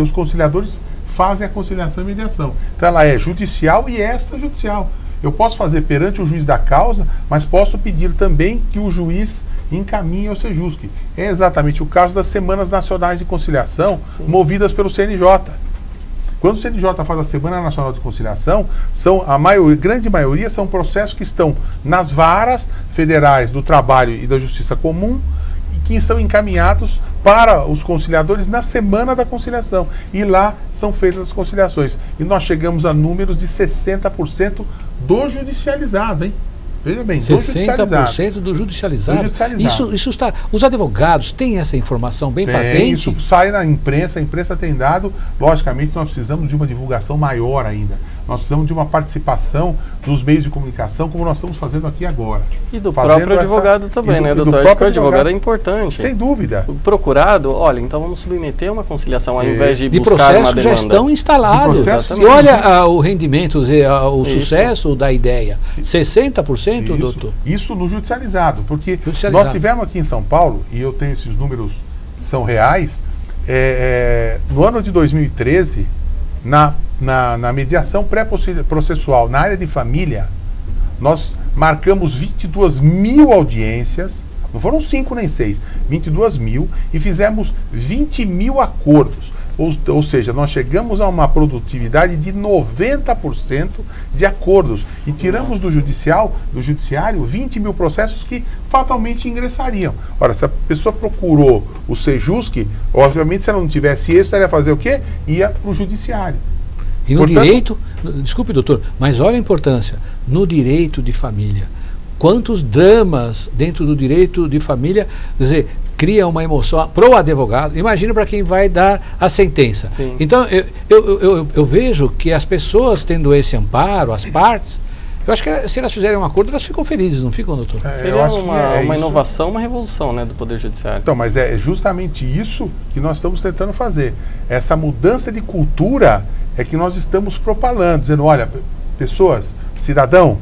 C: os conciliadores fazem a conciliação e mediação. Então ela é judicial e extrajudicial. Eu posso fazer perante o juiz da causa, mas posso pedir também que o juiz encaminhe ao Sejusc. É exatamente o caso das Semanas Nacionais de Conciliação, sim, movidas pelo CNJ. Quando o CNJ faz a Semana Nacional de Conciliação, grande maioria são processos que estão nas varas federais do trabalho e da justiça comum e que são encaminhados para os conciliadores na Semana da Conciliação. E lá são feitas as conciliações. E nós chegamos a números de 60% do judicializado, hein? Veja bem,
D: 60% do judicializado. Isso está. Os advogados têm essa informação bem patente?
C: Isso sai na imprensa, a imprensa tem dado. Logicamente, nós precisamos de uma divulgação maior ainda. Nós precisamos de uma participação dos meios de comunicação, como nós estamos fazendo aqui agora.
B: E do próprio advogado também, né, doutor? Acho que o advogado é importante.
C: Sem dúvida.
B: O procurado, olha, então vamos submeter uma conciliação ao invés de buscar
D: processos
B: uma demanda.
D: Já estão instalados. E olha o rendimento, o sucesso da ideia. 60%, doutor?
C: Isso no judicializado, porque nós tivemos aqui em São Paulo, e eu tenho esses números que são reais, no ano de 2013, na mediação pré-processual, na área de família, nós marcamos 22 mil audiências, não foram 5 nem 6, 22 mil, e fizemos 20 mil acordos. Ou seja, nós chegamos a uma produtividade de 90% de acordos. E tiramos do judiciário 20 mil processos que fatalmente ingressariam. Ora, se a pessoa procurou o Sejusc, obviamente se ela não tivesse isso, ela ia fazer o quê? Ia para o judiciário.
D: E no direito, desculpe doutor, mas olha a importância, no direito de família, quantos dramas dentro do direito de família, quer dizer, cria uma emoção para o advogado, imagina para quem vai dar a sentença. Sim. Então, eu vejo que as pessoas tendo esse amparo, as partes, eu acho que se elas fizerem um acordo, elas ficam felizes, não ficam, doutor?
B: Seria uma inovação, uma revolução, né, do Poder Judiciário.
C: Então, mas é justamente isso que nós estamos tentando fazer. Essa mudança de cultura é que nós estamos propalando, dizendo, olha, pessoas, cidadão,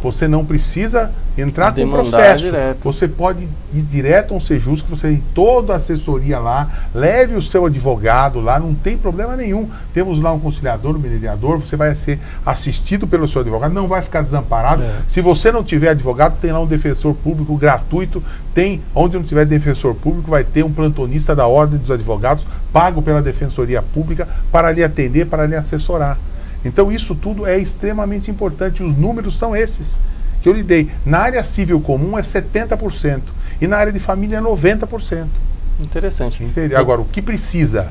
C: você não precisa entrar com o processo. Direto. Você pode ir direto ao Sejusc, você tem toda a assessoria lá, leve o seu advogado lá, não tem problema nenhum. Temos lá um conciliador, um mediador, você vai ser assistido pelo seu advogado, não vai ficar desamparado. Se você não tiver advogado, tem lá um defensor público gratuito, onde não tiver defensor público, vai ter um plantonista da Ordem dos Advogados, pago pela Defensoria Pública, para lhe atender, para lhe assessorar. Então isso tudo é extremamente importante, os números são esses que eu lhe dei. Na área civil comum é 70% e na área de família é 90%.
B: Interessante.
C: Entende? Agora, o que precisa?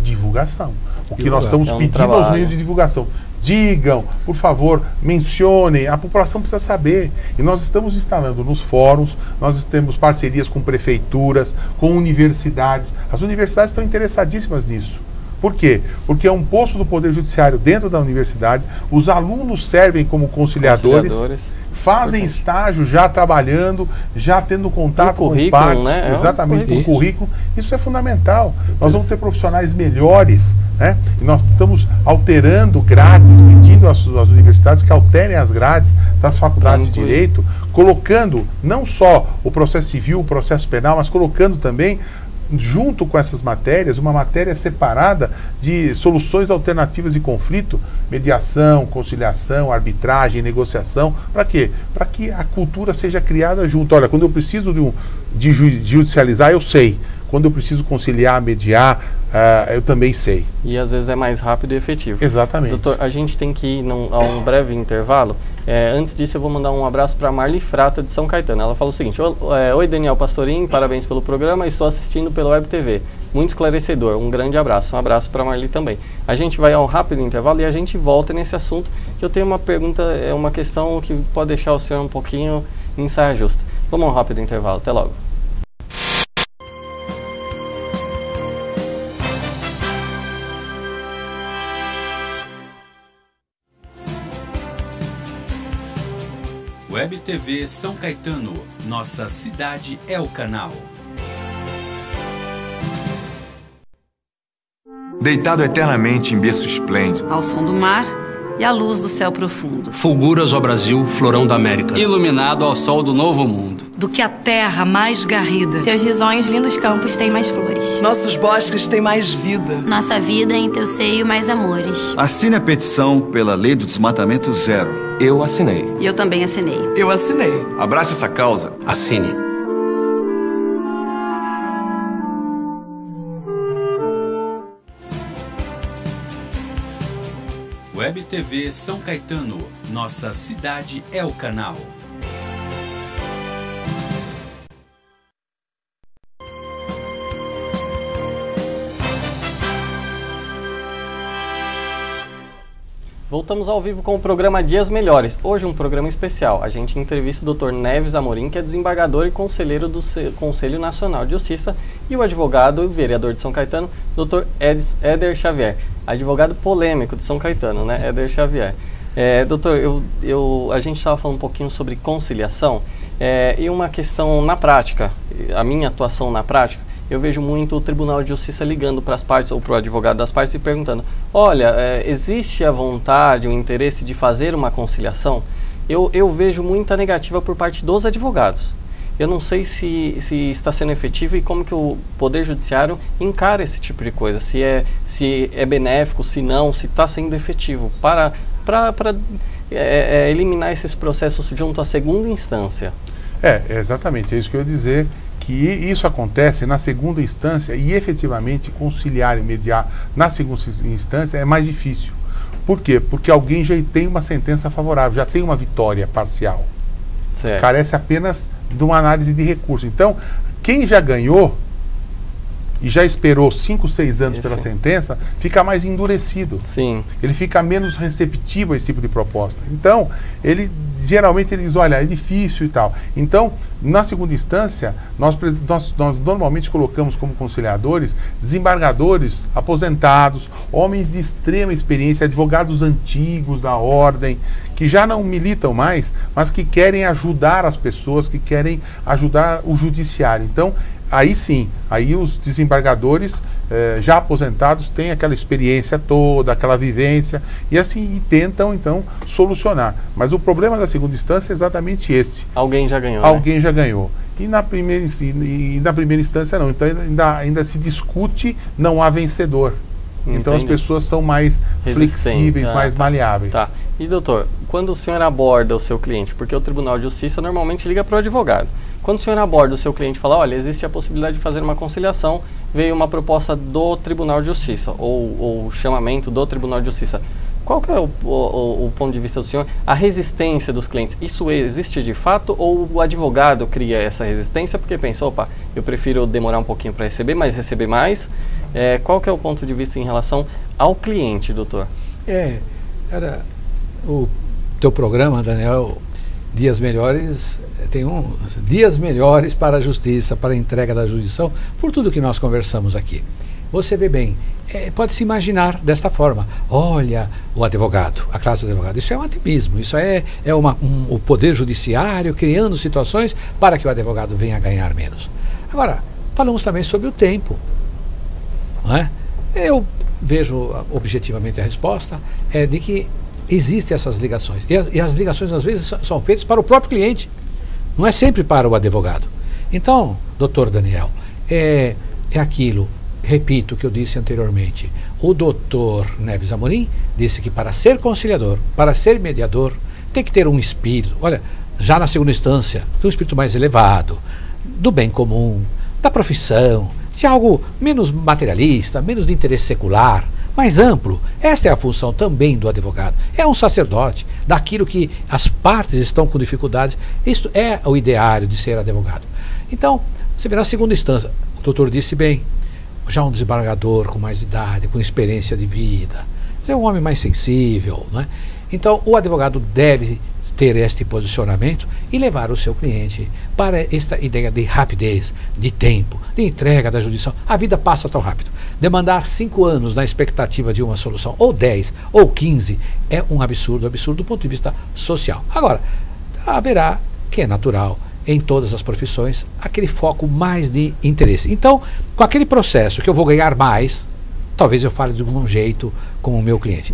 C: Divulgação. O que nós estamos pedindo aos meios de divulgação. Digam, por favor, mencionem, a população precisa saber. E nós estamos instalando nos fóruns, nós temos parcerias com prefeituras, com universidades. As universidades estão interessadíssimas nisso. Por quê? Porque é um posto do Poder Judiciário dentro da universidade, os alunos servem como conciliadores, fazem estágio já trabalhando, já tendo contato com partes, né? Exatamente, com o currículo. Isso é fundamental. Nós vamos ter profissionais melhores, né? E nós estamos alterando grades, pedindo às universidades que alterem as grades das faculdades de Direito, colocando não só o processo civil, o processo penal, mas colocando também, junto com essas matérias, uma matéria separada de soluções alternativas de conflito, mediação, conciliação, arbitragem, negociação. Para quê? Para que a cultura seja criada junto. Olha, quando eu preciso de judicializar, eu sei. Quando eu preciso conciliar, mediar, eu também sei.
B: E às vezes é mais rápido e efetivo.
C: Exatamente.
B: Doutor, a gente tem que ir a um breve intervalo. Antes disso, eu vou mandar um abraço para Marli Frata, de São Caetano. Ela fala o seguinte: Oi, Daniel Pastorim, parabéns pelo programa, estou assistindo pelo Web TV. Muito esclarecedor, um grande abraço. Um abraço para Marli também. A gente vai a um rápido intervalo e a gente volta nesse assunto, que eu tenho uma pergunta, uma questão que pode deixar o senhor um pouquinho em saia justa. Vamos a um rápido intervalo, até logo.
A: Web TV São Caetano, nossa cidade é o canal.
F: Deitado eternamente em berço esplêndido,
H: ao som do mar e à luz do céu profundo.
I: Fulguras, ó Brasil, florão da América.
E: Iluminado ao sol do novo mundo.
H: Do que a terra mais garrida.
J: Teus risonhos lindos campos têm mais flores.
K: Nossos bosques têm mais vida.
L: Nossa vida em teu seio mais amores.
M: Assine a petição pela lei do desmatamento zero.
I: Eu assinei.
H: E eu também assinei.
K: Eu assinei.
F: abrace essa causa.
I: Assine.
A: Web TV São Caetano, nossa cidade é o canal.
B: Voltamos ao vivo com o programa Dias Melhores. Hoje um programa especial. A gente entrevista o Dr. Neves Amorim, que é desembargador e conselheiro do Conselho Nacional de Justiça, e o advogado e vereador de São Caetano, Dr. Éder Xavier. Advogado polêmico de São Caetano, né? Éder Xavier. Doutor, a gente estava falando um pouquinho sobre conciliação e uma questão na prática, a minha atuação na prática. Eu vejo muito o Tribunal de Justiça ligando para as partes ou para o advogado das partes e perguntando: olha, existe a vontade, o interesse de fazer uma conciliação? Eu vejo muita negativa por parte dos advogados. Eu não sei se está sendo efetivo e como que o Poder Judiciário encara esse tipo de coisa. Se é benéfico, se não, se está sendo efetivo para eliminar esses processos junto à segunda instância.
C: Exatamente, é isso que eu ia dizer. Que isso acontece na segunda instância e efetivamente conciliar e mediar na segunda instância é mais difícil. Por quê? Porque alguém já tem uma sentença favorável, já tem uma vitória parcial.
B: Certo.
C: Carece apenas de uma análise de recurso. Então, quem já ganhou e já esperou 5, 6 anos pela sentença, fica mais endurecido.
B: Sim.
C: Ele fica menos receptivo a esse tipo de proposta. Então, geralmente ele diz: olha, é difícil e tal. Então, na segunda instância, nós normalmente colocamos como conciliadores desembargadores aposentados, homens de extrema experiência, advogados antigos da ordem, que já não militam mais, mas que querem ajudar as pessoas, que querem ajudar o judiciário. Então, aí sim, aí os desembargadores já aposentados têm aquela experiência toda, aquela vivência, e assim tentam então solucionar. Mas o problema da segunda instância é exatamente esse.
B: Alguém já ganhou.
C: Alguém já ganhou. E na primeira instância não. Então ainda se discute, não há vencedor.
B: Entendi.
C: Então as pessoas são mais flexíveis, mais maleáveis.
B: Tá. E doutor, quando o senhor aborda o seu cliente, porque o Tribunal de Justiça normalmente liga para o advogado. Quando o senhor aborda o seu cliente e fala: olha, existe a possibilidade de fazer uma conciliação, veio uma proposta do Tribunal de Justiça, ou o chamamento do Tribunal de Justiça. Qual que é o ponto de vista do senhor? A resistência dos clientes, isso existe de fato, ou o advogado cria essa resistência porque pensa: opa, eu prefiro demorar um pouquinho para receber, mas receber mais? Qual que é o ponto de vista em relação ao cliente, doutor?
D: Era o teu programa, Daniel, Dias Melhores, tem Dias Melhores para a Justiça, para a entrega da jurisdição, por tudo que nós conversamos aqui. Você vê bem, pode-se imaginar desta forma: olha, o advogado, a classe do advogado, isso é um ativismo, isso é o Poder Judiciário criando situações para que o advogado venha a ganhar menos. Agora, falamos também sobre o tempo, não é? Eu vejo objetivamente a resposta de que existem essas ligações, e as ligações às vezes são feitas para o próprio cliente, não é sempre para o advogado. Então, doutor Daniel, é aquilo, repito o que eu disse anteriormente, o doutor Neves Amorim disse que para ser conciliador, para ser mediador, tem que ter um espírito, olha, já na segunda instância, um espírito mais elevado, do bem comum, da profissão, de algo menos materialista, menos de interesse secular, mais amplo. Esta é a função também do advogado. É um sacerdote daquilo que as partes estão com dificuldades. Isto é o ideário de ser advogado. Então, você vê na segunda instância, o doutor disse bem, já um desembargador com mais idade, com experiência de vida, é um homem mais sensível, né? Então, o advogado deve ter este posicionamento e levar o seu cliente para esta ideia de rapidez, de tempo, de entrega da jurisdição. A vida passa tão rápido. Demandar 5 anos na expectativa de uma solução, ou 10, ou 15, é um absurdo do ponto de vista social. Agora, haverá, que é natural, em todas as profissões, aquele foco mais de interesse. Então, com aquele processo que eu vou ganhar mais, talvez eu fale de algum jeito com o meu cliente.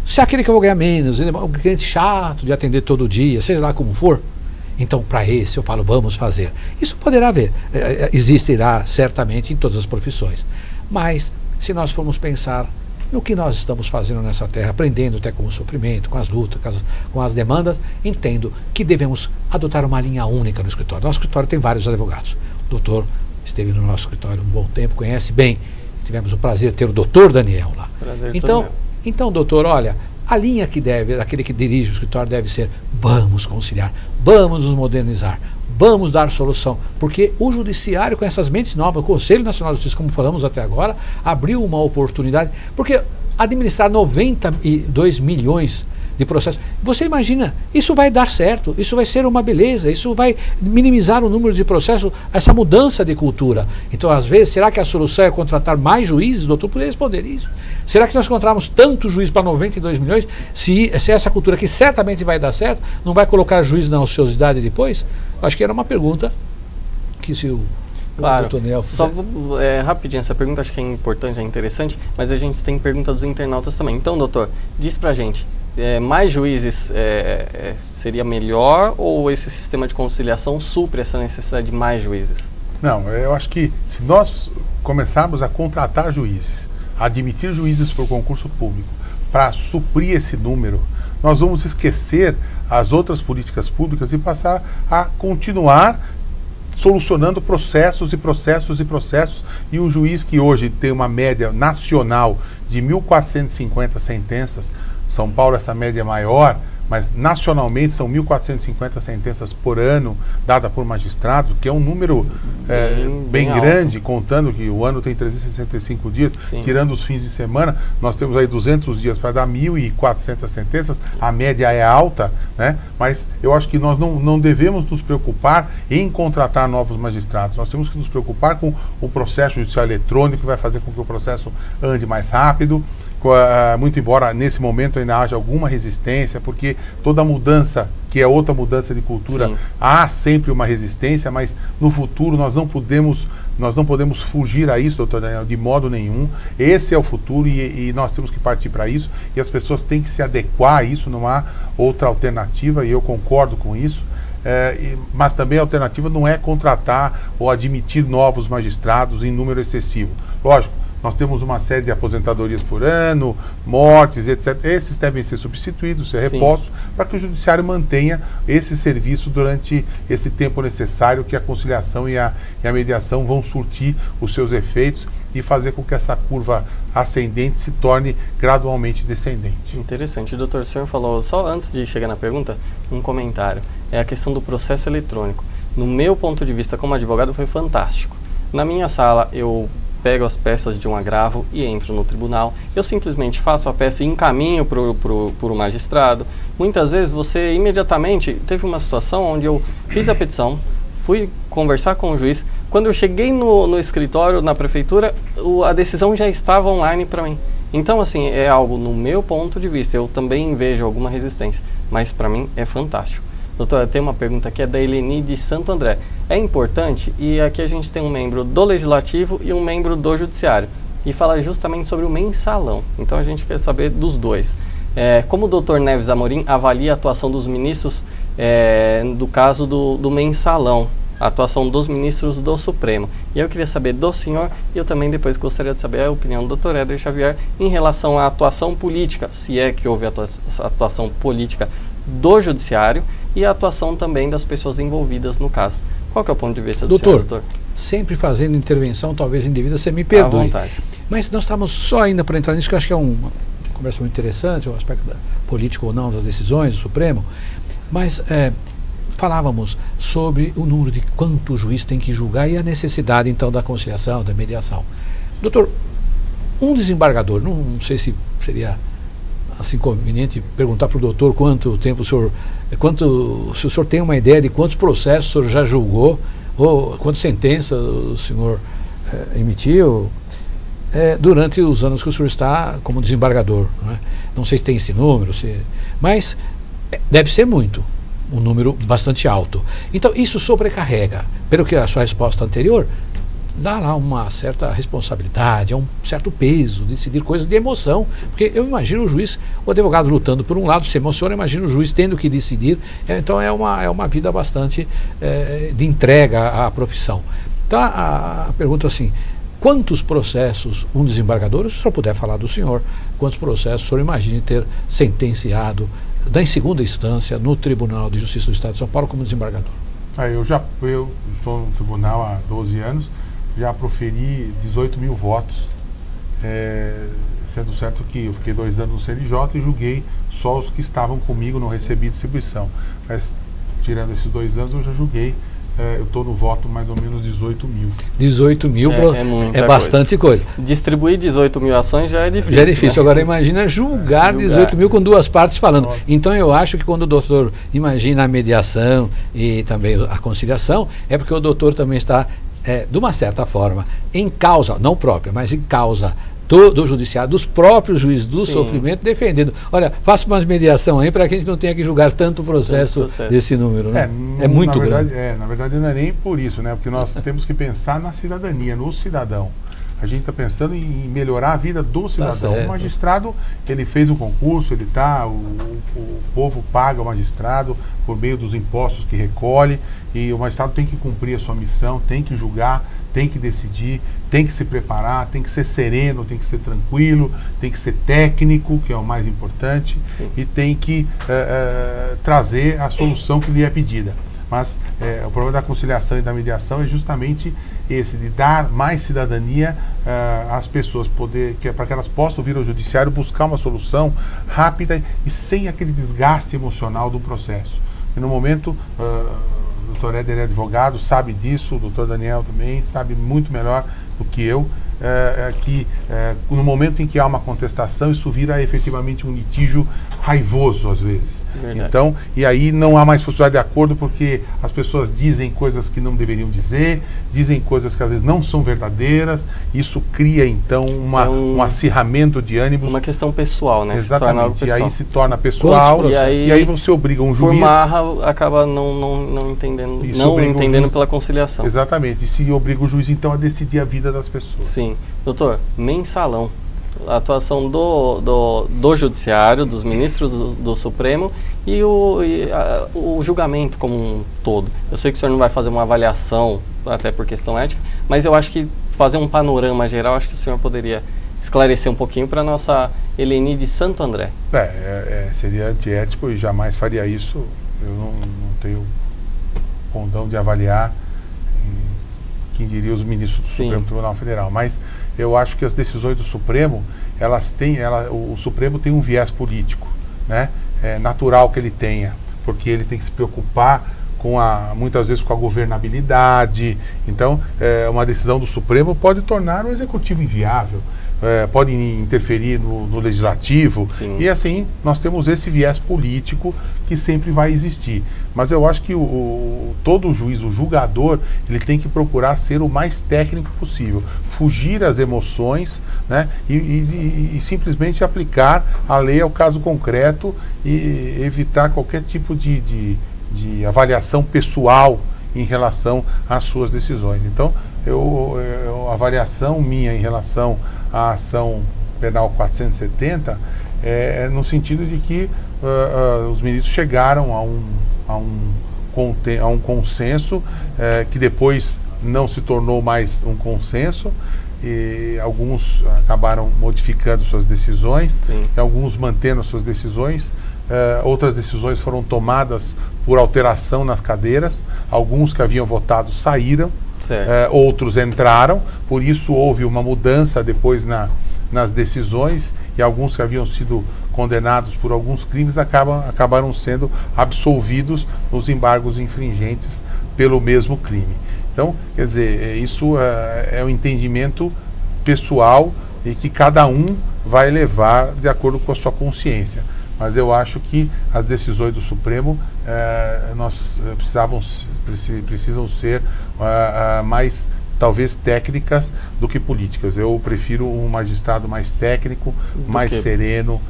D: Se aquele que eu vou ganhar menos, um cliente chato de atender todo dia, seja lá como for, então para esse eu falo, vamos fazer. Isso poderá haver, existirá certamente em todas as profissões. Mas, se nós formos pensar no que nós estamos fazendo nessa terra, aprendendo até com o sofrimento, com as lutas, com as demandas, entendo que devemos adotar uma linha única no escritório. Nosso escritório tem vários advogados. O doutor esteve no nosso escritório um bom tempo, conhece bem. Tivemos o prazer de ter o doutor Daniel lá. Então, doutor, olha, a linha que aquele que dirige o escritório deve ser, vamos conciliar, vamos nos modernizar, vamos dar solução, porque o judiciário com essas mentes novas, o Conselho Nacional de Justiça, como falamos até agora, abriu uma oportunidade, porque administrar 92 milhões de processos, você imagina, isso vai dar certo, isso vai ser uma beleza, isso vai minimizar o número de processos, essa mudança de cultura. Então, às vezes, será que a solução é contratar mais juízes? O doutor poderia responder isso. Será que nós encontramos tanto juiz para 92 milhões? Se essa cultura que certamente vai dar certo, não vai colocar juiz na ociosidade depois? Acho que era uma pergunta que se o doutor Nel fizer.
B: Só rapidinho, essa pergunta acho que é importante, é interessante, mas a gente tem pergunta dos internautas também. Então, doutor, diz pra gente, mais juízes seria melhor ou esse sistema de conciliação supre essa necessidade de mais juízes?
C: Não, eu acho que se nós começarmos a contratar juízes, admitir juízes por concurso público para suprir esse número, nós vamos esquecer as outras políticas públicas e passar a continuar solucionando processos e processos e processos, e o juiz que hoje tem uma média nacional de 1.450 sentenças, São Paulo essa média é maior, mas nacionalmente são 1.450 sentenças por ano dadas por magistrados, que é um número bem grande, contando que o ano tem 365 dias, sim, tirando os fins de semana, nós temos aí 200 dias para dar 1.400 sentenças, a média é alta, né? Mas eu acho que nós não devemos nos preocupar em contratar novos magistrados, nós temos que nos preocupar com o processo judicial eletrônico, que vai fazer com que o processo ande mais rápido, muito embora nesse momento ainda haja alguma resistência, porque toda mudança, que é outra mudança de cultura, sim, há sempre uma resistência, mas no futuro nós não podemos fugir a isso, doutor Daniel, de modo nenhum. Esse é o futuro e nós temos que partir para isso, e as pessoas têm que se adequar a isso, não há outra alternativa, e eu concordo com isso. Mas também a alternativa não é contratar ou admitir novos magistrados em número excessivo. Lógico, nós temos uma série de aposentadorias por ano, mortes, etc. Esses devem ser substituídos, ser repostos, para que o judiciário mantenha esse serviço durante esse tempo necessário que a conciliação e a mediação vão surtir os seus efeitos e fazer com que essa curva ascendente se torne gradualmente descendente.
B: Interessante. Doutor, o senhor falou, só antes de chegar na pergunta, um comentário. É a questão do processo eletrônico. No meu ponto de vista como advogado foi fantástico. Na minha sala eu pego as peças de um agravo e entro no tribunal, eu simplesmente faço a peça e encaminho para o magistrado. Muitas vezes você imediatamente, teve uma situação onde eu fiz a petição, fui conversar com o juiz, quando eu cheguei no escritório, na prefeitura, a decisão já estava online para mim. Então, assim, é algo, no meu ponto de vista, eu também vejo alguma resistência, mas para mim é fantástico. Doutora, tem uma pergunta aqui, é da Eleni de Santo André. É importante, e aqui a gente tem um membro do Legislativo e um membro do Judiciário, e fala justamente sobre o mensalão. Então a gente quer saber dos dois. Como o doutor Neves Amorim avalia a atuação dos ministros do caso do mensalão, a atuação dos ministros do Supremo. E eu queria saber do senhor, e eu também depois gostaria de saber a opinião do doutor Éder Xavier em relação à atuação política, se é que houve atuação política do Judiciário, e a atuação também das pessoas envolvidas no caso. Qual que é o ponto de vista do senhor, doutor?
D: Sempre fazendo intervenção, talvez indevida, você me perdoe.
B: À vontade.
D: Mas nós estamos só ainda para entrar nisso, que eu acho que é uma conversa muito interessante, o aspecto político ou não das decisões do Supremo, mas falávamos sobre o número de quanto o juiz tem que julgar e a necessidade então da conciliação, da mediação. Doutor, um desembargador, não sei se seria assim conveniente perguntar para o doutor quanto tempo se o senhor tem uma ideia de quantos processos o senhor já julgou, ou quantas sentenças o senhor emitiu durante os anos que o senhor está como desembargador, né? Não sei se tem esse número, mas deve ser muito, um número bastante alto. Então isso sobrecarrega, pelo que a sua resposta anterior, dá lá uma certa responsabilidade, um certo peso, decidir coisas de emoção, porque eu imagino o juiz, o advogado lutando por um lado, se emociona, imagino o juiz tendo que decidir, então é uma vida bastante de entrega à profissão. Então a pergunta assim, quantos processos um desembargador, se o senhor puder falar do senhor, quantos processos o senhor imagina ter sentenciado em segunda instância no Tribunal de Justiça do Estado de São Paulo como desembargador?
C: Eu estou no tribunal há 12 anos, já proferi 18 mil votos, sendo certo que eu fiquei 2 anos no CNJ e julguei só os que estavam comigo, não recebi distribuição. Mas, tirando esses 2 anos, eu já julguei, eu estou no voto mais ou menos 18 mil. 18 mil
D: é bastante coisa.
B: Distribuir 18 mil ações já é difícil.
D: Já é difícil. Né? Agora imagina julgar 18 mil com 2 partes falando. Então eu acho que quando o doutor imagina a mediação e também a conciliação, é porque o doutor também está de uma certa forma, em causa, não própria, mas em causa do judiciário, dos próprios juízes do sofrimento, defendendo. Olha, faça uma mediação aí para que a gente não tenha que julgar tanto processo desse número. Né? É muito grande.
C: Na verdade, não é nem por isso, né? Porque nós temos que pensar na cidadania, no cidadão. A gente está pensando em melhorar a vida do cidadão. O magistrado, ele fez o concurso, o povo paga o magistrado por meio dos impostos que recolhe, e o magistrado tem que cumprir a sua missão, tem que julgar, tem que decidir, tem que se preparar, tem que ser sereno, tem que ser tranquilo, tem que ser técnico, que é o mais importante, e tem que trazer a solução que lhe é pedida. Mas o problema da conciliação e da mediação é justamente esse, de dar mais cidadania às pessoas, para que elas possam vir ao judiciário buscar uma solução rápida e sem aquele desgaste emocional do processo. E no momento, o doutor Éder é advogado, sabe disso, o doutor Daniel também sabe muito melhor do que eu, que no momento em que há uma contestação, isso vira efetivamente um litígio raivoso às vezes. Verdade. Então, e aí não há mais possibilidade de acordo, porque as pessoas dizem coisas que não deveriam dizer, dizem coisas que às vezes não são verdadeiras, isso cria então um acirramento de ânimos.
B: Uma questão pessoal, né?
C: Exatamente, e aí se torna pessoal, e aí você obriga um juiz...
B: Por marra, acaba não entendendo pela conciliação.
C: Exatamente, e se obriga o juiz então a decidir a vida das pessoas.
B: Sim. Doutor, mensalão. A atuação do Judiciário, dos ministros do Supremo e o julgamento como um todo. Eu sei que o senhor não vai fazer uma avaliação, até por questão ética, mas eu acho que fazer um panorama geral, acho que o senhor poderia esclarecer um pouquinho para a nossa Eleni de Santo André.
C: Seria antiético e jamais faria isso. Eu não tenho condão de avaliar quem diria os ministros do Supremo Tribunal Federal, mas eu acho que as decisões do Supremo, o Supremo tem um viés político, né? É natural que ele tenha, porque ele tem que se preocupar muitas vezes com a governabilidade. Então, uma decisão do Supremo pode tornar o Executivo inviável, pode interferir no Legislativo, e assim nós temos esse viés político que sempre vai existir. Mas eu acho que todo juiz, o julgador, ele tem que procurar ser o mais técnico possível, fugir às emoções, né, e simplesmente aplicar a lei ao caso concreto e evitar qualquer tipo de avaliação pessoal em relação às suas decisões. Então, a avaliação minha em relação à ação penal 470 no sentido de que os ministros chegaram a um consenso que depois não se tornou mais um consenso, e alguns acabaram modificando suas decisões, e alguns mantendo suas decisões, outras decisões foram tomadas por alteração nas cadeiras, alguns que haviam votado saíram, outros entraram, por isso houve uma mudança depois nas decisões, e alguns que haviam sido condenados por alguns crimes acabaram sendo absolvidos nos embargos infringentes pelo mesmo crime. Então, quer dizer, isso é um entendimento pessoal e que cada um vai levar de acordo com a sua consciência. Mas eu acho que as decisões do Supremo precisam ser mais, talvez, técnicas do que políticas. Eu prefiro um magistrado mais técnico, mais sereno,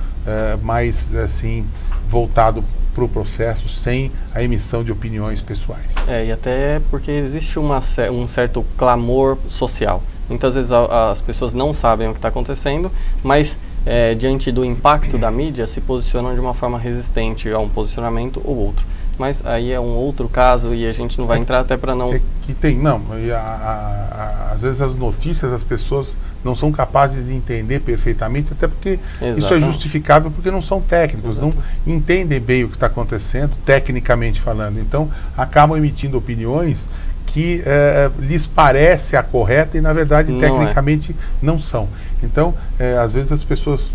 C: mais assim, voltado para o processo, sem a emissão de opiniões pessoais.
B: E até porque existe um certo clamor social. Muitas vezes as pessoas não sabem o que está acontecendo, mas diante do impacto da mídia se posicionam de uma forma resistente a um posicionamento ou outro. Mas aí é um outro caso e a gente não vai entrar até para não...
C: Às vezes as notícias, as pessoas não são capazes de entender perfeitamente, até porque isso é justificável porque não são técnicos, não entendem bem o que está acontecendo, tecnicamente falando. Então, acabam emitindo opiniões que lhes parece a correta e, na verdade, tecnicamente não são. Então, às vezes as pessoas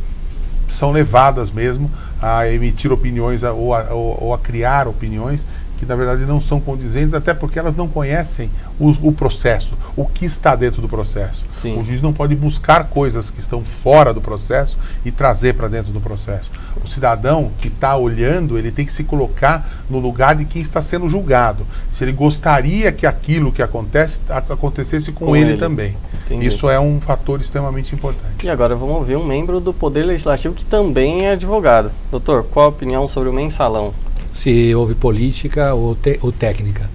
C: são levadas mesmo a emitir opiniões ou a criar opiniões que na verdade não são condizentes, até porque elas não conhecem o processo, o que está dentro do processo. O juiz não pode buscar coisas que estão fora do processo e trazer para dentro do processo. O cidadão que está olhando, ele tem que se colocar no lugar de quem está sendo julgado. Se ele gostaria que aquilo que acontecesse com ele também. Entendi. Isso é um fator extremamente importante.
B: E agora vamos ouvir um membro do Poder Legislativo que também é advogado. Doutor, qual a opinião sobre o mensalão?
D: Se houve política ou técnica.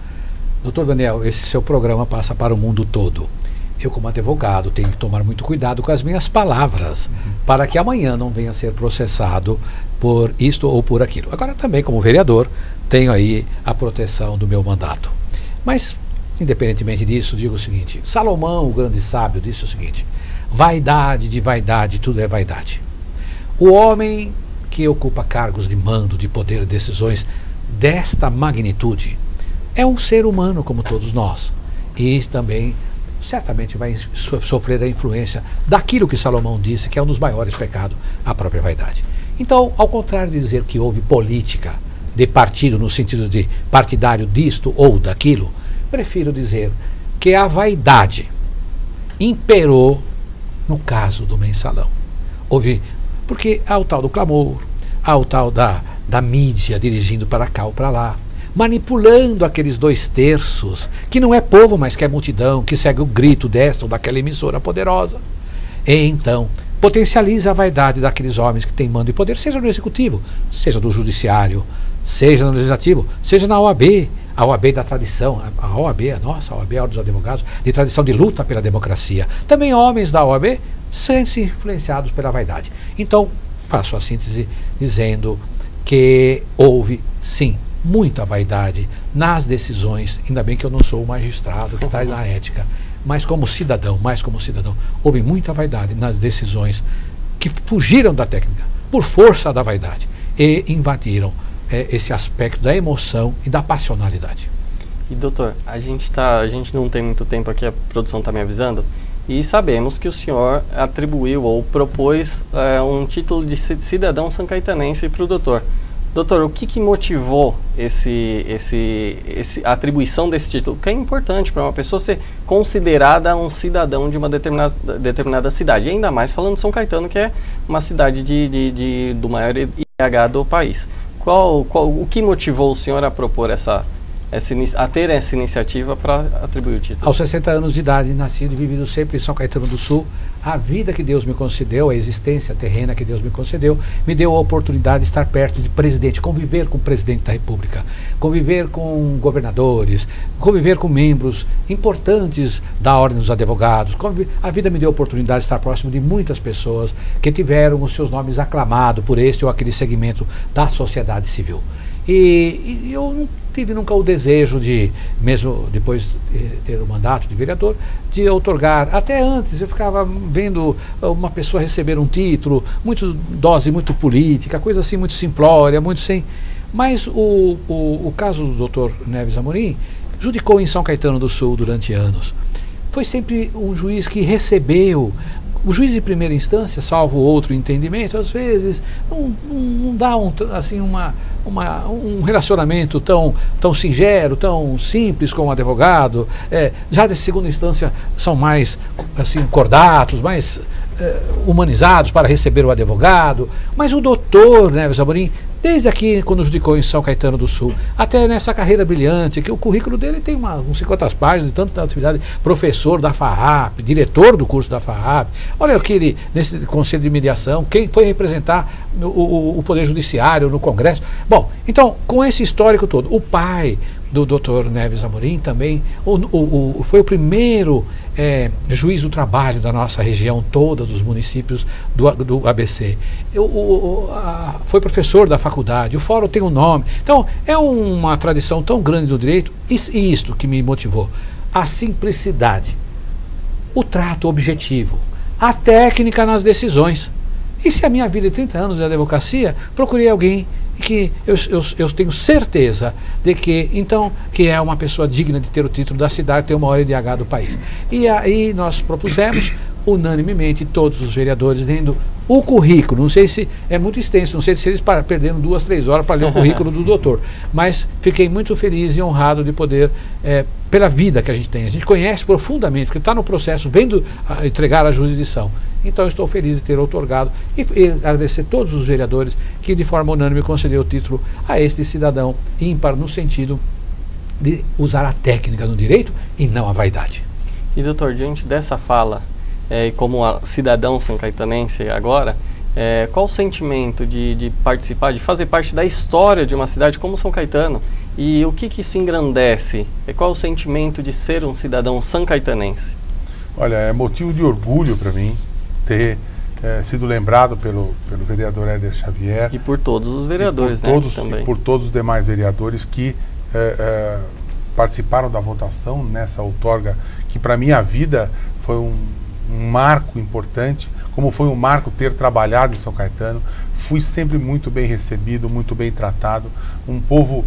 D: Doutor Daniel, esse seu programa passa para o mundo todo. Eu, como advogado, tenho que tomar muito cuidado com as minhas palavras, para que amanhã não venha a ser processado por isto ou por aquilo. Agora, também, como vereador, tenho aí a proteção do meu mandato. Mas, independentemente disso, digo o seguinte: Salomão, o grande sábio, disse o seguinte: vaidade de vaidade, tudo é vaidade. O homem que ocupa cargos de mando, de poder e decisões desta magnitude é um ser humano como todos nós, e também certamente vai sofrer a influência daquilo que Salomão disse, que é um dos maiores pecados, a própria vaidade. Então, ao contrário de dizer que houve política de partido no sentido de partidário disto ou daquilo, prefiro dizer que a vaidade imperou no caso do mensalão. Houve, porque há o tal do clamor, há o tal da mídia dirigindo para cá ou para lá, manipulando aqueles 2/3, que não é povo, mas que é multidão, que segue o grito desta ou daquela emissora poderosa. E então, potencializa a vaidade daqueles homens que têm mando e poder, seja no executivo, seja no judiciário, seja no legislativo, seja na OAB, a OAB da tradição, a OAB, a nossa, a OAB, a Ordem dos Advogados, de tradição de luta pela democracia. Também homens da OAB sentem-se influenciados pela vaidade. Então, faço a síntese dizendo que houve, sim, muita vaidade nas decisões. Ainda bem que eu não sou o magistrado que está na ética, mas como cidadão, houve muita vaidade nas decisões que fugiram da técnica, por força da vaidade, e invadiram esse aspecto da emoção e da passionalidade.
B: E doutor, a gente não tem muito tempo aqui, a produção está me avisando, e sabemos que o senhor atribuiu ou propôs um título de cidadão sancaetanense para o doutor. Doutor, o que motivou a atribuição desse título? Que é importante para uma pessoa ser considerada um cidadão de uma determinada cidade. E ainda mais falando de São Caetano, que é uma cidade do maior IDH do país. O que motivou o senhor a propor a ter essa iniciativa para atribuir o título?
D: Aos 60 anos de idade, nascido e vivido sempre em São Caetano do Sul, a vida que Deus me concedeu, a existência terrena que Deus me concedeu, me deu a oportunidade de estar perto de presidente, conviver com o presidente da República, conviver com governadores, conviver com membros importantes da Ordem dos Advogados. A vida me deu a oportunidade de estar próximo de muitas pessoas que tiveram os seus nomes aclamados por este ou aquele segmento da sociedade civil. E eu não tive nunca o desejo de, mesmo depois de ter o mandato de vereador, de outorgar. Até antes eu ficava vendo uma pessoa receber um título, dose muito política, coisa assim muito simplória, muito sem... Mas o caso do Dr. Neves Amorim judicou em São Caetano do Sul durante anos. Foi sempre um juiz que recebeu. O juiz de primeira instância, salvo outro entendimento, às vezes não dá um relacionamento tão singelo, tão simples como o advogado. Já de segunda instância são mais assim, cordatos, mais humanizados para receber o advogado. Mas o doutor Neves Amorim, desde aqui, quando judicou em São Caetano do Sul, até nessa carreira brilhante, que o currículo dele tem uns 50 páginas de tanta atividade, professor da FAAP, diretor do curso da FAAP. Olha que ele, nesse conselho de mediação, quem foi representar o Poder Judiciário no Congresso. Bom, então, com esse histórico todo, o pai do Dr. Neves Amorim também foi o primeiro juiz do trabalho da nossa região toda, dos municípios do ABC. Foi professor da faculdade, o fórum tem um nome. Então, é uma tradição tão grande do direito, e isto que me motivou. A simplicidade, o trato objetivo, a técnica nas decisões. E se a minha vida de 30 anos de advocacia, procurei alguém que eu tenho certeza de que, então, que é uma pessoa digna de ter o título da cidade, ter o maior IDH do país. E aí nós propusemos, unanimemente, todos os vereadores, lendo o currículo. Não sei se é muito extenso, não sei se eles perderam 2, 3 horas para ler o currículo do doutor, mas fiquei muito feliz e honrado de poder, pela vida que a gente tem. A gente conhece profundamente, porque está no processo, vendo entregar a jurisdição. Então, estou feliz de ter outorgado e agradecer a todos os vereadores que, de forma unânime, concedeu o título a este cidadão ímpar no sentido de usar a técnica no direito e não a vaidade.
B: E, doutor, diante dessa fala, e como cidadão sancaetanense agora, qual o sentimento de participar, de fazer parte da história de uma cidade como São Caetano? E o que isso engrandece? Qual o sentimento de ser um cidadão sancaetanense?
C: Olha, é motivo de orgulho para mim ter sido lembrado pelo vereador Éder Xavier.
B: E por todos os vereadores,
C: e por todos os demais vereadores que participaram da votação nessa outorga, que para minha vida foi um marco importante, como foi um marco ter trabalhado em São Caetano. Fui sempre muito bem recebido, muito bem tratado, um povo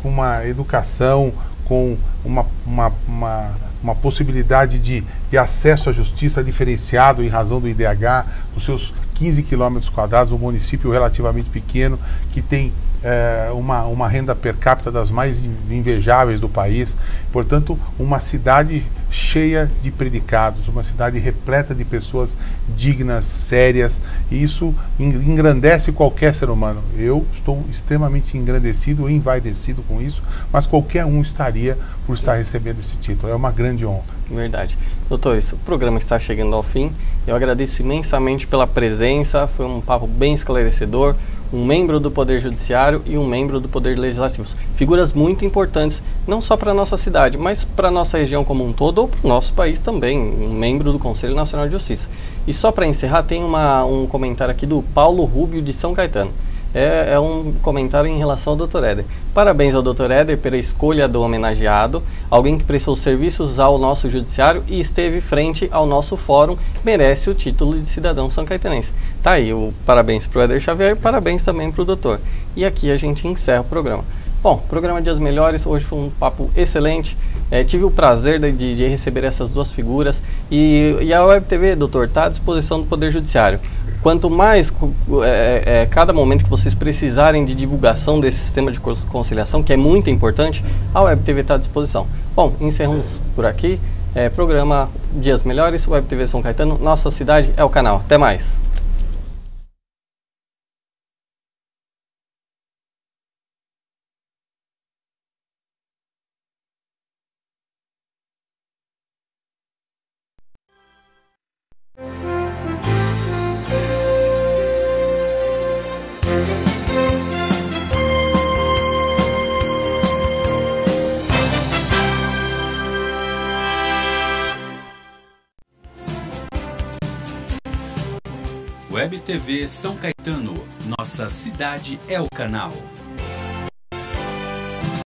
C: com uma educação, com uma possibilidade de acesso à justiça diferenciado em razão do IDH, os seus 15 km², um município relativamente pequeno, que tem uma renda per capita das mais invejáveis do país. Portanto, uma cidade cheia de predicados, uma cidade repleta de pessoas dignas, sérias, e isso engrandece qualquer ser humano. Eu estou extremamente engrandecido e envaidecido com isso, mas qualquer um estaria por estar recebendo esse título. É uma grande honra.
B: Verdade. Doutores, o programa está chegando ao fim. Eu agradeço imensamente pela presença, foi um papo bem esclarecedor. Um membro do Poder Judiciário e um membro do Poder Legislativo. Figuras muito importantes, não só para a nossa cidade, mas para a nossa região como um todo, ou para o nosso país também, um membro do Conselho Nacional de Justiça. E só para encerrar, tem um comentário aqui do Paulo Rubio, de São Caetano. É um comentário em relação ao Dr. Éder. Parabéns ao Dr. Éder pela escolha do homenageado, alguém que prestou serviços ao nosso judiciário e esteve frente ao nosso fórum, merece o título de cidadão sancaetanense. Tá aí, parabéns para o Éder Xavier e parabéns também para o doutor. E aqui a gente encerra o programa. Bom, programa Dias Melhores, hoje foi um papo excelente. Tive o prazer de receber essas duas figuras e a Web TV, doutor, está à disposição do Poder Judiciário. Quanto mais, cada momento que vocês precisarem de divulgação desse sistema de conciliação, que é muito importante, a Web TV está à disposição. Bom, encerramos por aqui. Programa Dias Melhores, Web TV São Caetano, nossa cidade é o canal. Até mais.
A: Web TV São Caetano, nossa cidade é o canal.